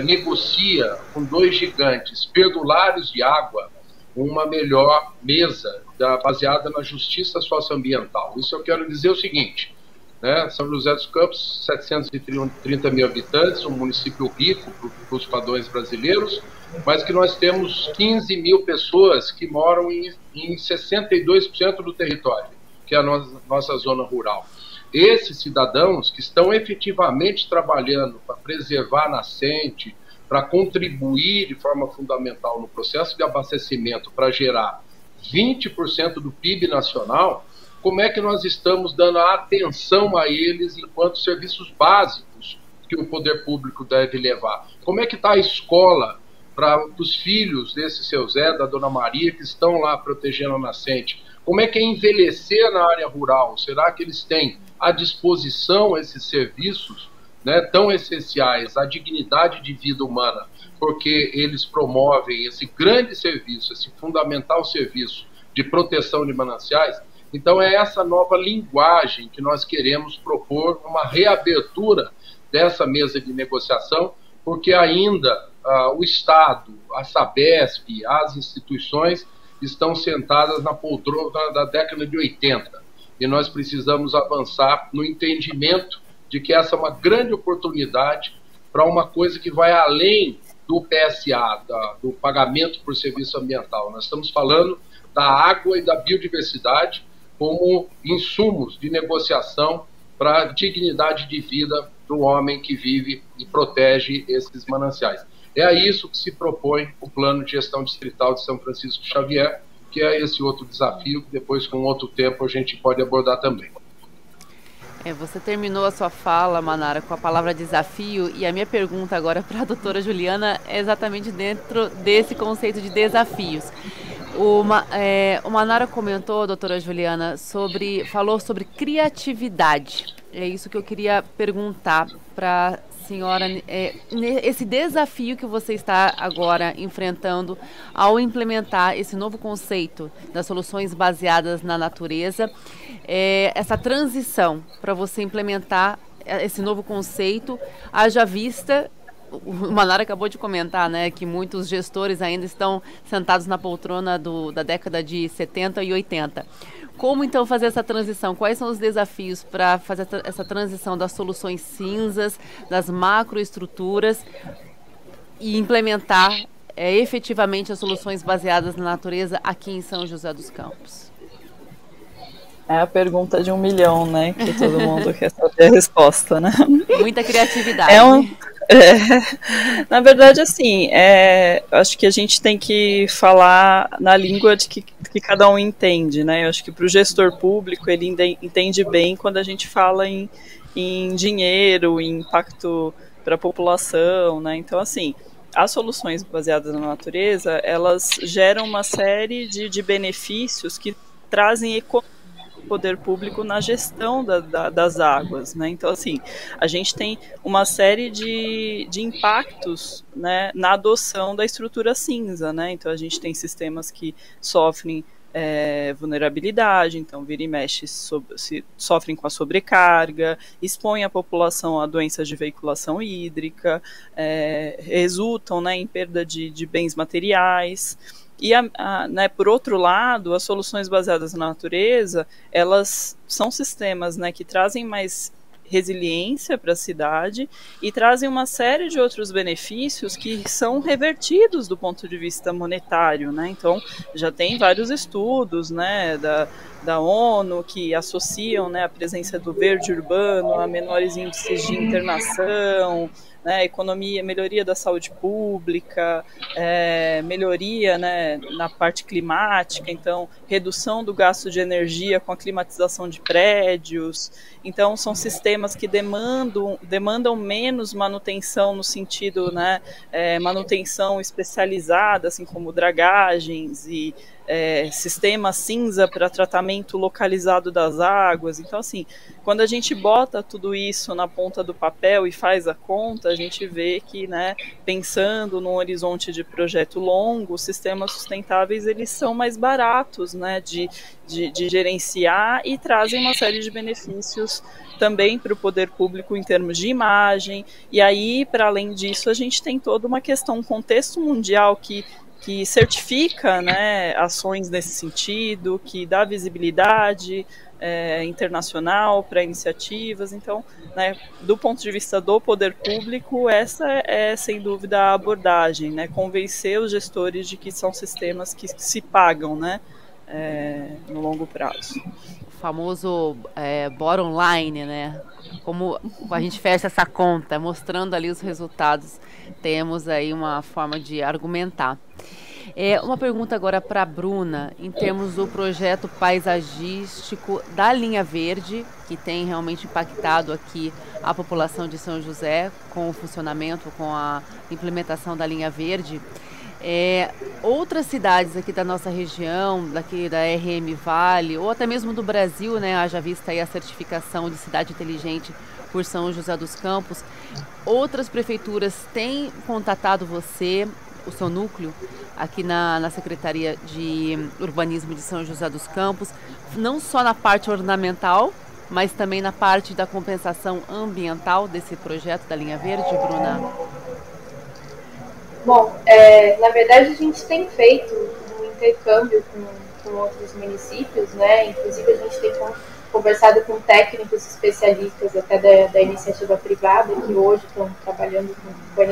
negocia com dois gigantes perdulários de água uma melhor mesa baseada na justiça socioambiental. Isso eu quero dizer o seguinte, né? São José dos Campos, 730 mil habitantes, um município rico para os padrões brasileiros, mas que nós temos 15 mil pessoas que moram em 62% do território, que é a nossa zona rural. Esses cidadãos que estão efetivamente trabalhando para preservar a nascente, para contribuir de forma fundamental no processo de abastecimento para gerar 20% do PIB nacional, como é que nós estamos dando atenção a eles enquanto serviços básicos que o poder público deve levar? Como é que está a escola para os filhos desse seu Zé, da Dona Maria, que estão lá protegendo a nascente? Como é que é envelhecer na área rural? Será que eles têm à disposição esses serviços, né, tão essenciais à dignidade de vida humana, porque eles promovem esse grande serviço, esse fundamental serviço de proteção de mananciais? Então é essa nova linguagem que nós queremos propor, uma reabertura dessa mesa de negociação, porque ainda o Estado, a Sabesp, as instituições estão sentadas na poltrona da década de 80, e nós precisamos avançar no entendimento de que essa é uma grande oportunidade para uma coisa que vai além do PSA, do pagamento por serviço ambiental. Nós estamos falando da água e da biodiversidade como insumos de negociação para a dignidade de vida do homem que vive e protege esses mananciais. É a isso que se propõe o Plano de Gestão Distrital de São Francisco Xavier, que é esse outro desafio que depois, com outro tempo, a gente pode abordar também. Você terminou a sua fala, Manara, com a palavra desafio, e a minha pergunta agora para a doutora Juliana é exatamente dentro desse conceito de desafios. O Manara comentou, doutora Juliana, falou sobre criatividade. É isso que eu queria perguntar para a senhora, esse desafio que você está agora enfrentando ao implementar esse novo conceito das soluções baseadas na natureza, essa transição para você implementar esse novo conceito, haja vista, o Manara acabou de comentar, né, que muitos gestores ainda estão sentados na poltrona da década de 70 e 80. Como, então, fazer essa transição? Quais são os desafios para fazer essa transição das soluções cinzas, das macroestruturas e implementar efetivamente as soluções baseadas na natureza aqui em São José dos Campos? É a pergunta de 1 milhão, né? Que todo mundo quer saber a resposta, né? Muita criatividade. Na verdade, assim, acho que a gente tem que falar na língua de que cada um entende, né? Eu acho que para o gestor público, ele entende bem quando a gente fala em dinheiro, em impacto para a população, né? Então, assim, as soluções baseadas na natureza, elas geram uma série de benefícios que trazem economia poder público na gestão das águas, né? Então, assim, a gente tem uma série de impactos, né, na adoção da estrutura cinza, né? Então, a gente tem sistemas que sofrem vulnerabilidade, então vira e mexe sofrem com a sobrecarga, expõem a população a doenças de veiculação hídrica, resultam, né, em perda de bens materiais. E, né, por outro lado, as soluções baseadas na natureza, elas são sistemas, né, que trazem mais resiliência para a cidade e trazem uma série de outros benefícios que são revertidos do ponto de vista monetário, né? Então, já tem vários estudos, né, da ONU que associam, né, a presença do verde urbano a menores índices de internação, né, economia, melhoria da saúde pública, melhoria, né, na parte climática, então redução do gasto de energia com a climatização de prédios. Então são sistemas que demandam menos manutenção no sentido, né, manutenção especializada, assim como dragagens e sistema cinza para tratamento localizado das águas. Então, assim, quando a gente bota tudo isso na ponta do papel e faz a conta, a gente vê que, né, pensando num horizonte de projeto longo, os sistemas sustentáveis, eles são mais baratos, né, de gerenciar e trazem uma série de benefícios também para o poder público em termos de imagem. E aí, para além disso, a gente tem toda uma questão, um contexto mundial que certifica, né, ações nesse sentido, que dá visibilidade internacional para iniciativas. Então, né, do ponto de vista do poder público, essa é sem dúvida a abordagem, né, convencer os gestores de que são sistemas que se pagam, né, no longo prazo. O famoso bottom line, né? Como a gente fecha essa conta, mostrando ali os resultados, temos aí uma forma de argumentar. Uma pergunta agora para a Bruna, em termos do projeto paisagístico da Linha Verde, que tem realmente impactado aqui a população de São José com o funcionamento, com a implementação da Linha Verde. Outras cidades aqui da nossa região, daqui da RM Vale, ou até mesmo do Brasil, né, haja vista aí a certificação de cidade inteligente por São José dos Campos, outras prefeituras têm contatado você, o seu núcleo, aqui na Secretaria de Urbanismo de São José dos Campos, não só na parte ornamental, mas também na parte da compensação ambiental desse projeto da Linha Verde, Bruna? Bom, na verdade a gente tem feito um intercâmbio com outros municípios, né? Inclusive a gente tem conversado com técnicos especialistas até da iniciativa privada, que hoje estão trabalhando com a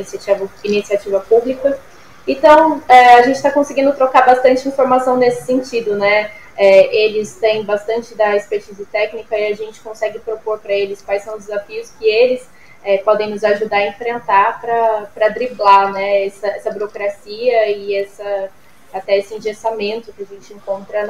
iniciativa pública. Então, a gente está conseguindo trocar bastante informação nesse sentido, né? Eles têm bastante da expertise técnica e a gente consegue propor para eles quais são os desafios que eles podem nos ajudar a enfrentar para driblar, né, essa burocracia e até esse engessamento que a gente encontra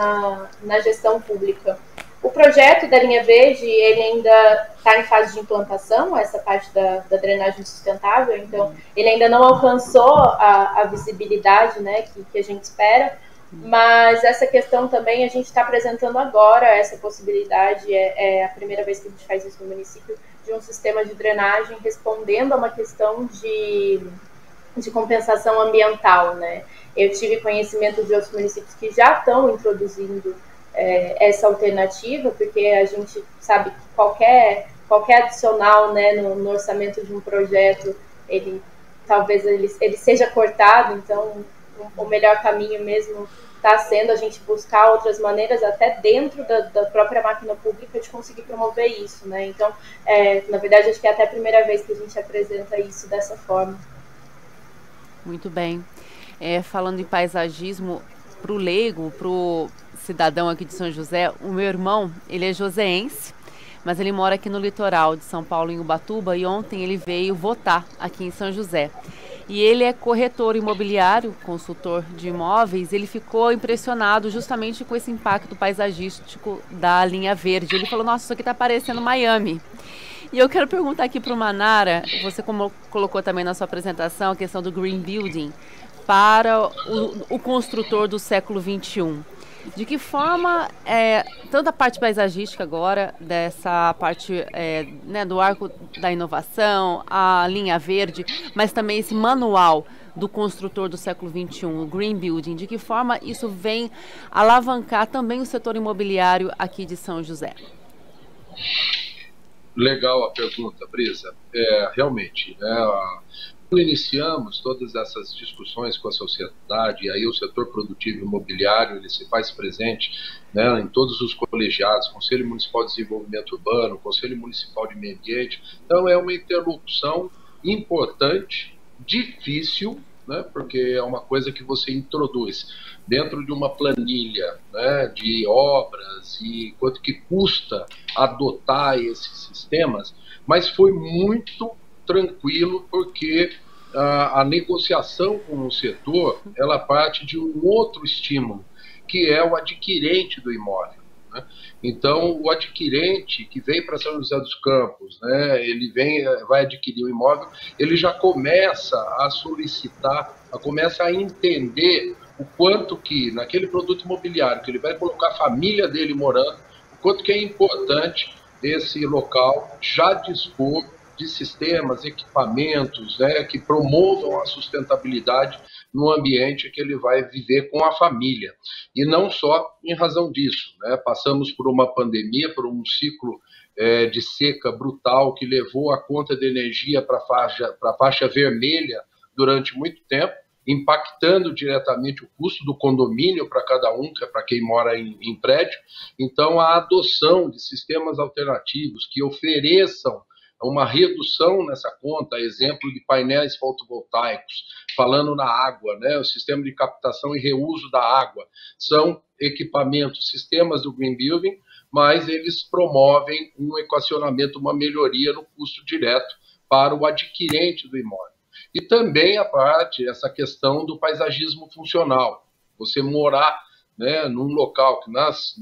na gestão pública. O projeto da Linha Verde, ele ainda está em fase de implantação, essa parte da drenagem sustentável, então ele ainda não alcançou a visibilidade, né, que a gente espera, mas essa questão também a gente está apresentando agora, essa possibilidade, é a primeira vez que a gente faz isso no município, de um sistema de drenagem respondendo a uma questão de compensação ambiental, né. Eu tive conhecimento de outros municípios que já estão introduzindo essa alternativa, porque a gente sabe que qualquer adicional, né, no orçamento de um projeto, talvez ele seja cortado, então o melhor caminho mesmo está sendo a gente buscar outras maneiras, até dentro da própria máquina pública, de conseguir promover isso, né? Então, na verdade, acho que é até a primeira vez que a gente apresenta isso dessa forma. Muito bem. Falando em paisagismo, para o leigo, para o cidadão aqui de São José, o meu irmão, ele é joseense, mas ele mora aqui no litoral de São Paulo, em Ubatuba, e ontem ele veio votar aqui em São José. E ele é corretor imobiliário, consultor de imóveis, ele ficou impressionado justamente com esse impacto paisagístico da Linha Verde. Ele falou, nossa, isso aqui está parecendo Miami. E eu quero perguntar aqui para o Manara, você colocou também na sua apresentação a questão do Green Building para o construtor do século XXI. De que forma, tanto a parte paisagística agora, dessa parte né, do arco da inovação, a linha verde, mas também esse manual do construtor do século XXI, o Green Building, de que forma isso vem alavancar também o setor imobiliário aqui de São José? Legal a pergunta, Brisa. Realmente, quando iniciamos todas essas discussões com a sociedade, e aí o setor produtivo imobiliário ele se faz presente, né, em todos os colegiados, Conselho Municipal de Desenvolvimento Urbano, Conselho Municipal de Meio Ambiente. Então é uma interlocução importante, difícil, né, porque é uma coisa que você introduz dentro de uma planilha, né, de obras e quanto que custa adotar esses sistemas, mas foi muito tranquilo, porque a negociação com o setor, ela parte de um outro estímulo, que é o adquirente do imóvel, né? Então, o adquirente que vem para São José dos Campos, né, ele vai adquirir o imóvel, ele já começa a solicitar, começa a entender o quanto que, naquele produto imobiliário, que ele vai colocar a família dele morando, o quanto que é importante esse local já dispor de sistemas, equipamentos, né, que promovam a sustentabilidade no ambiente que ele vai viver com a família. E não só em razão disso, né? Passamos por uma pandemia, por um ciclo de seca brutal que levou a conta de energia para a faixa vermelha durante muito tempo, impactando diretamente o custo do condomínio para cada um, que é para quem mora em prédio. Então, a adoção de sistemas alternativos que ofereçam uma redução nessa conta, exemplo de painéis fotovoltaicos, falando na água, né, o sistema de captação e reuso da água, são equipamentos, sistemas do Green Building, mas eles promovem um equacionamento, uma melhoria no custo direto para o adquirente do imóvel. E também essa questão do paisagismo funcional, você morar, né, num local que nas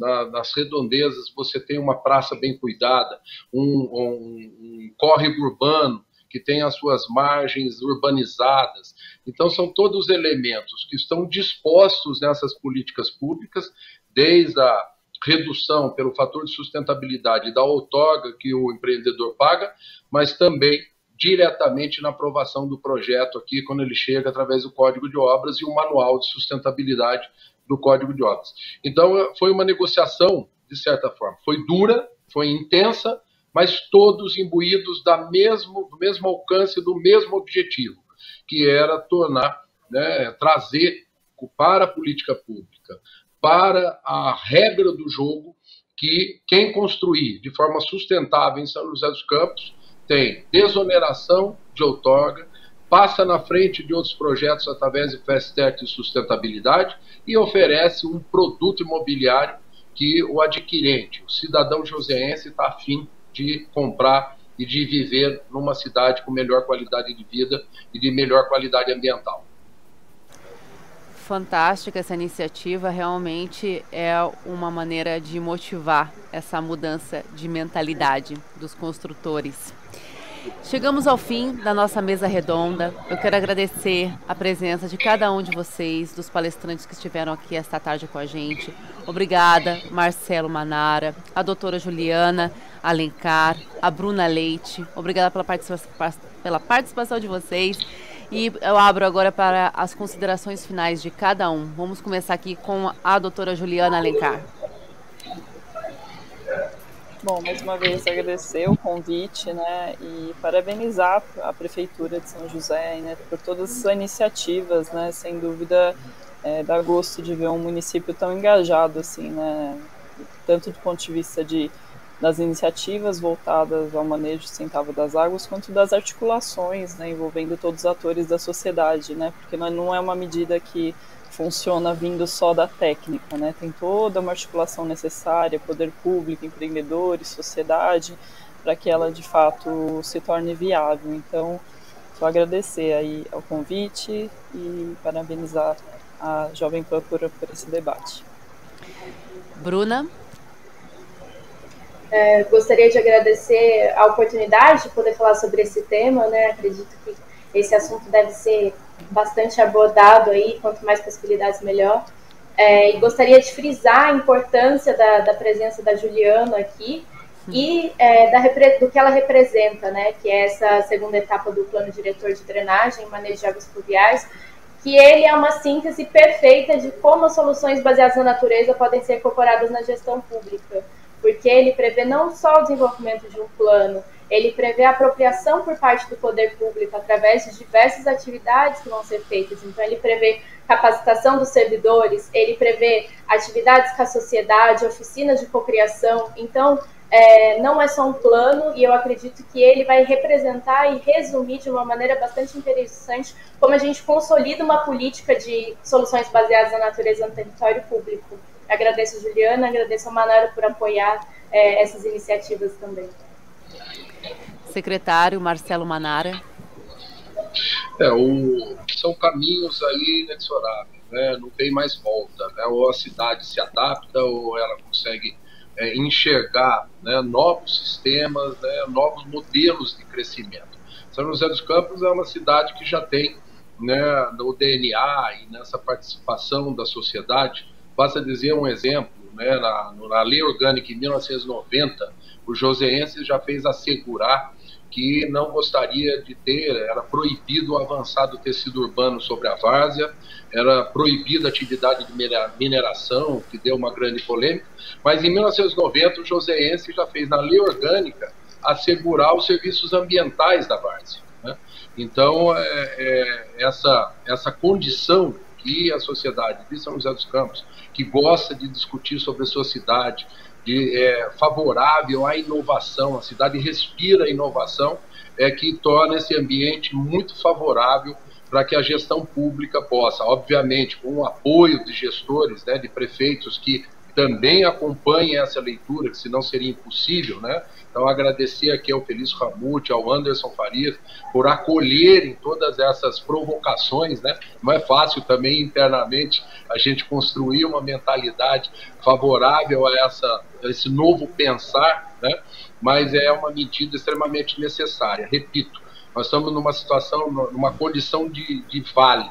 redondezas você tem uma praça bem cuidada, um córrego urbano que tem as suas margens urbanizadas. Então, são todos elementos que estão dispostos nessas políticas públicas, desde a redução pelo fator de sustentabilidade da outorga que o empreendedor paga, mas também diretamente na aprovação do projeto aqui, quando ele chega através do Código de Obras e o Manual de Sustentabilidade do Código de Obras. Então, foi uma negociação, de certa forma, foi dura, foi intensa, mas todos imbuídos do mesmo alcance, do mesmo objetivo, que era tornar, né, trazer para a política pública, para a regra do jogo, que quem construir de forma sustentável em São José dos Campos tem desoneração de outorga, passa na frente de outros projetos através de Fast Track de sustentabilidade e oferece um produto imobiliário que o adquirente, o cidadão joseense, está afim de comprar e de viver numa cidade com melhor qualidade de vida e de melhor qualidade ambiental. Fantástica essa iniciativa, realmente é uma maneira de motivar essa mudança de mentalidade dos construtores. Chegamos ao fim da nossa mesa redonda. Eu quero agradecer a presença de cada um de vocês, dos palestrantes que estiveram aqui esta tarde com a gente. Obrigada, Marcelo Manara, a doutora Juliana Alencar, a Bruna Leite. Obrigada pela participação de vocês. E eu abro agora para as considerações finais de cada um. Vamos começar aqui com a doutora Juliana Alencar. Bom, mais uma vez agradecer o convite, né, e parabenizar a Prefeitura de São José, né, por todas as iniciativas, né, sem dúvida dá gosto de ver um município tão engajado assim, né, tanto do ponto de vista das iniciativas voltadas ao manejo sustentável das águas, quanto das articulações, né, envolvendo todos os atores da sociedade, né, porque não é uma medida que funciona vindo só da técnica, né? Tem toda uma articulação necessária, poder público, empreendedores, sociedade, para que ela de fato se torne viável. Então, só agradecer aí ao convite e parabenizar a Jovem Pan por esse debate. Bruna? Gostaria de agradecer a oportunidade de poder falar sobre esse tema, né? Acredito que esse assunto deve ser bastante abordado aí, quanto mais possibilidades melhor. E gostaria de frisar a importância da presença da Juliana aqui e do que ela representa, né, que é essa segunda etapa do Plano Diretor de Drenagem e Manejo de Águas Pluviais, que ele é uma síntese perfeita de como as soluções baseadas na natureza podem ser incorporadas na gestão pública, porque ele prevê não só o desenvolvimento de um plano, ele prevê a apropriação por parte do poder público através de diversas atividades que vão ser feitas. Então, ele prevê capacitação dos servidores, ele prevê atividades com a sociedade, oficinas de cocriação. Então, não é só um plano, e eu acredito que ele vai representar e resumir de uma maneira bastante interessante como a gente consolida uma política de soluções baseadas na natureza no território público. Agradeço a Juliana, agradeço a Manara por apoiar essas iniciativas também. Secretário Marcelo Manara. São caminhos aí inexoráveis, né? Não tem mais volta, né? Ou a cidade se adapta ou ela consegue enxergar, né, novos sistemas, né, novos modelos de crescimento. São José dos Campos é uma cidade que já tem, né, no DNA e nessa participação da sociedade. Basta dizer um exemplo, né, na Lei Orgânica em 1990, o joseense já fez assegurar que não gostaria de ter, era proibido o avançado tecido urbano sobre a várzea, era proibida a atividade de mineração, que deu uma grande polêmica, mas em 1990 o joseense já fez na Lei Orgânica assegurar os serviços ambientais da várzea, né? Então, essa condição que a sociedade de São José dos Campos, que gosta de discutir sobre a sua cidade, favorável à inovação, a cidade respira a inovação, que torna esse ambiente muito favorável para que a gestão pública possa, obviamente, com o apoio de gestores, né, de prefeitos que também acompanhem essa leitura, que senão seria impossível, né? Então, agradecer aqui ao Felício Ramute, ao Anderson Farias, por acolherem todas essas provocações, né? Não é fácil também internamente a gente construir uma mentalidade favorável a esse novo pensar, né? Mas é uma medida extremamente necessária. Repito, nós estamos numa situação, numa condição de vale,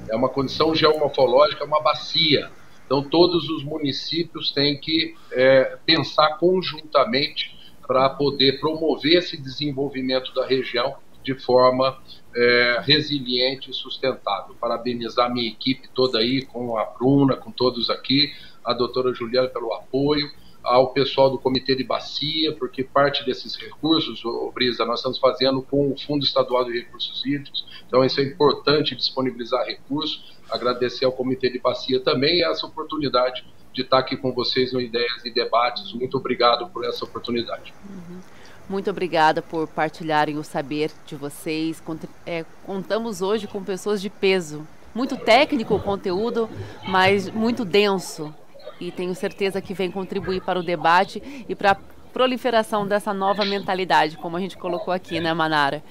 é uma condição geomorfológica, uma bacia. Então, todos os municípios têm que pensar conjuntamente para poder promover esse desenvolvimento da região de forma resiliente e sustentável. Parabenizar minha equipe toda aí, com a Bruna, com todos aqui, a doutora Juliana pelo apoio, ao pessoal do Comitê de Bacia, porque parte desses recursos, Brisa, nós estamos fazendo com o Fundo Estadual de Recursos Hídricos, então isso é importante, disponibilizar recursos. Agradecer ao Comitê de Bacia também essa oportunidade de estar aqui com vocês no Ideias e Debates. Muito obrigado por essa oportunidade. Muito obrigada por partilharem o saber de vocês. Contamos hoje com pessoas de peso. Muito técnico o conteúdo, mas muito denso. E tenho certeza que vem contribuir para o debate e para a proliferação dessa nova mentalidade, como a gente colocou aqui, né, Manara?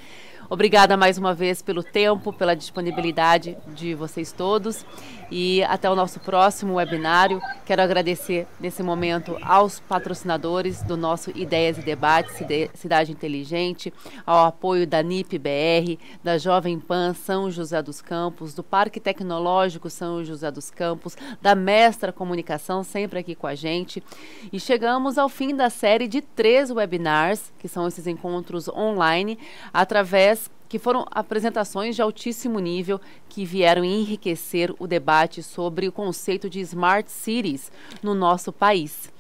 Obrigada mais uma vez pelo tempo, pela disponibilidade de vocês todos e até o nosso próximo webinário. Quero agradecer nesse momento aos patrocinadores do nosso Ideias e Debates, Cidade Inteligente, ao apoio da NIP-BR, da Jovem Pan São José dos Campos, do Parque Tecnológico São José dos Campos, da Mestra Comunicação, sempre aqui com a gente. E chegamos ao fim da série de 3 webinars, que são esses encontros online, que foram apresentações de altíssimo nível que vieram enriquecer o debate sobre o conceito de Smart Cities no nosso país.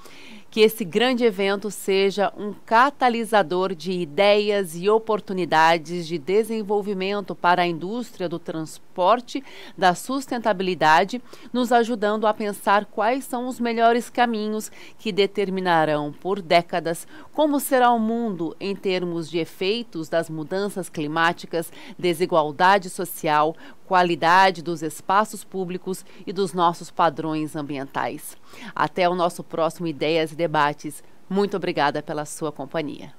Que esse grande evento seja um catalisador de ideias e oportunidades de desenvolvimento para a indústria do transporte, da sustentabilidade, nos ajudando a pensar quais são os melhores caminhos que determinarão por décadas como será o mundo em termos de efeitos das mudanças climáticas, desigualdade social, qualidade dos espaços públicos e dos nossos padrões ambientais. Até o nosso próximo Ideias e Debates. Muito obrigada pela sua companhia.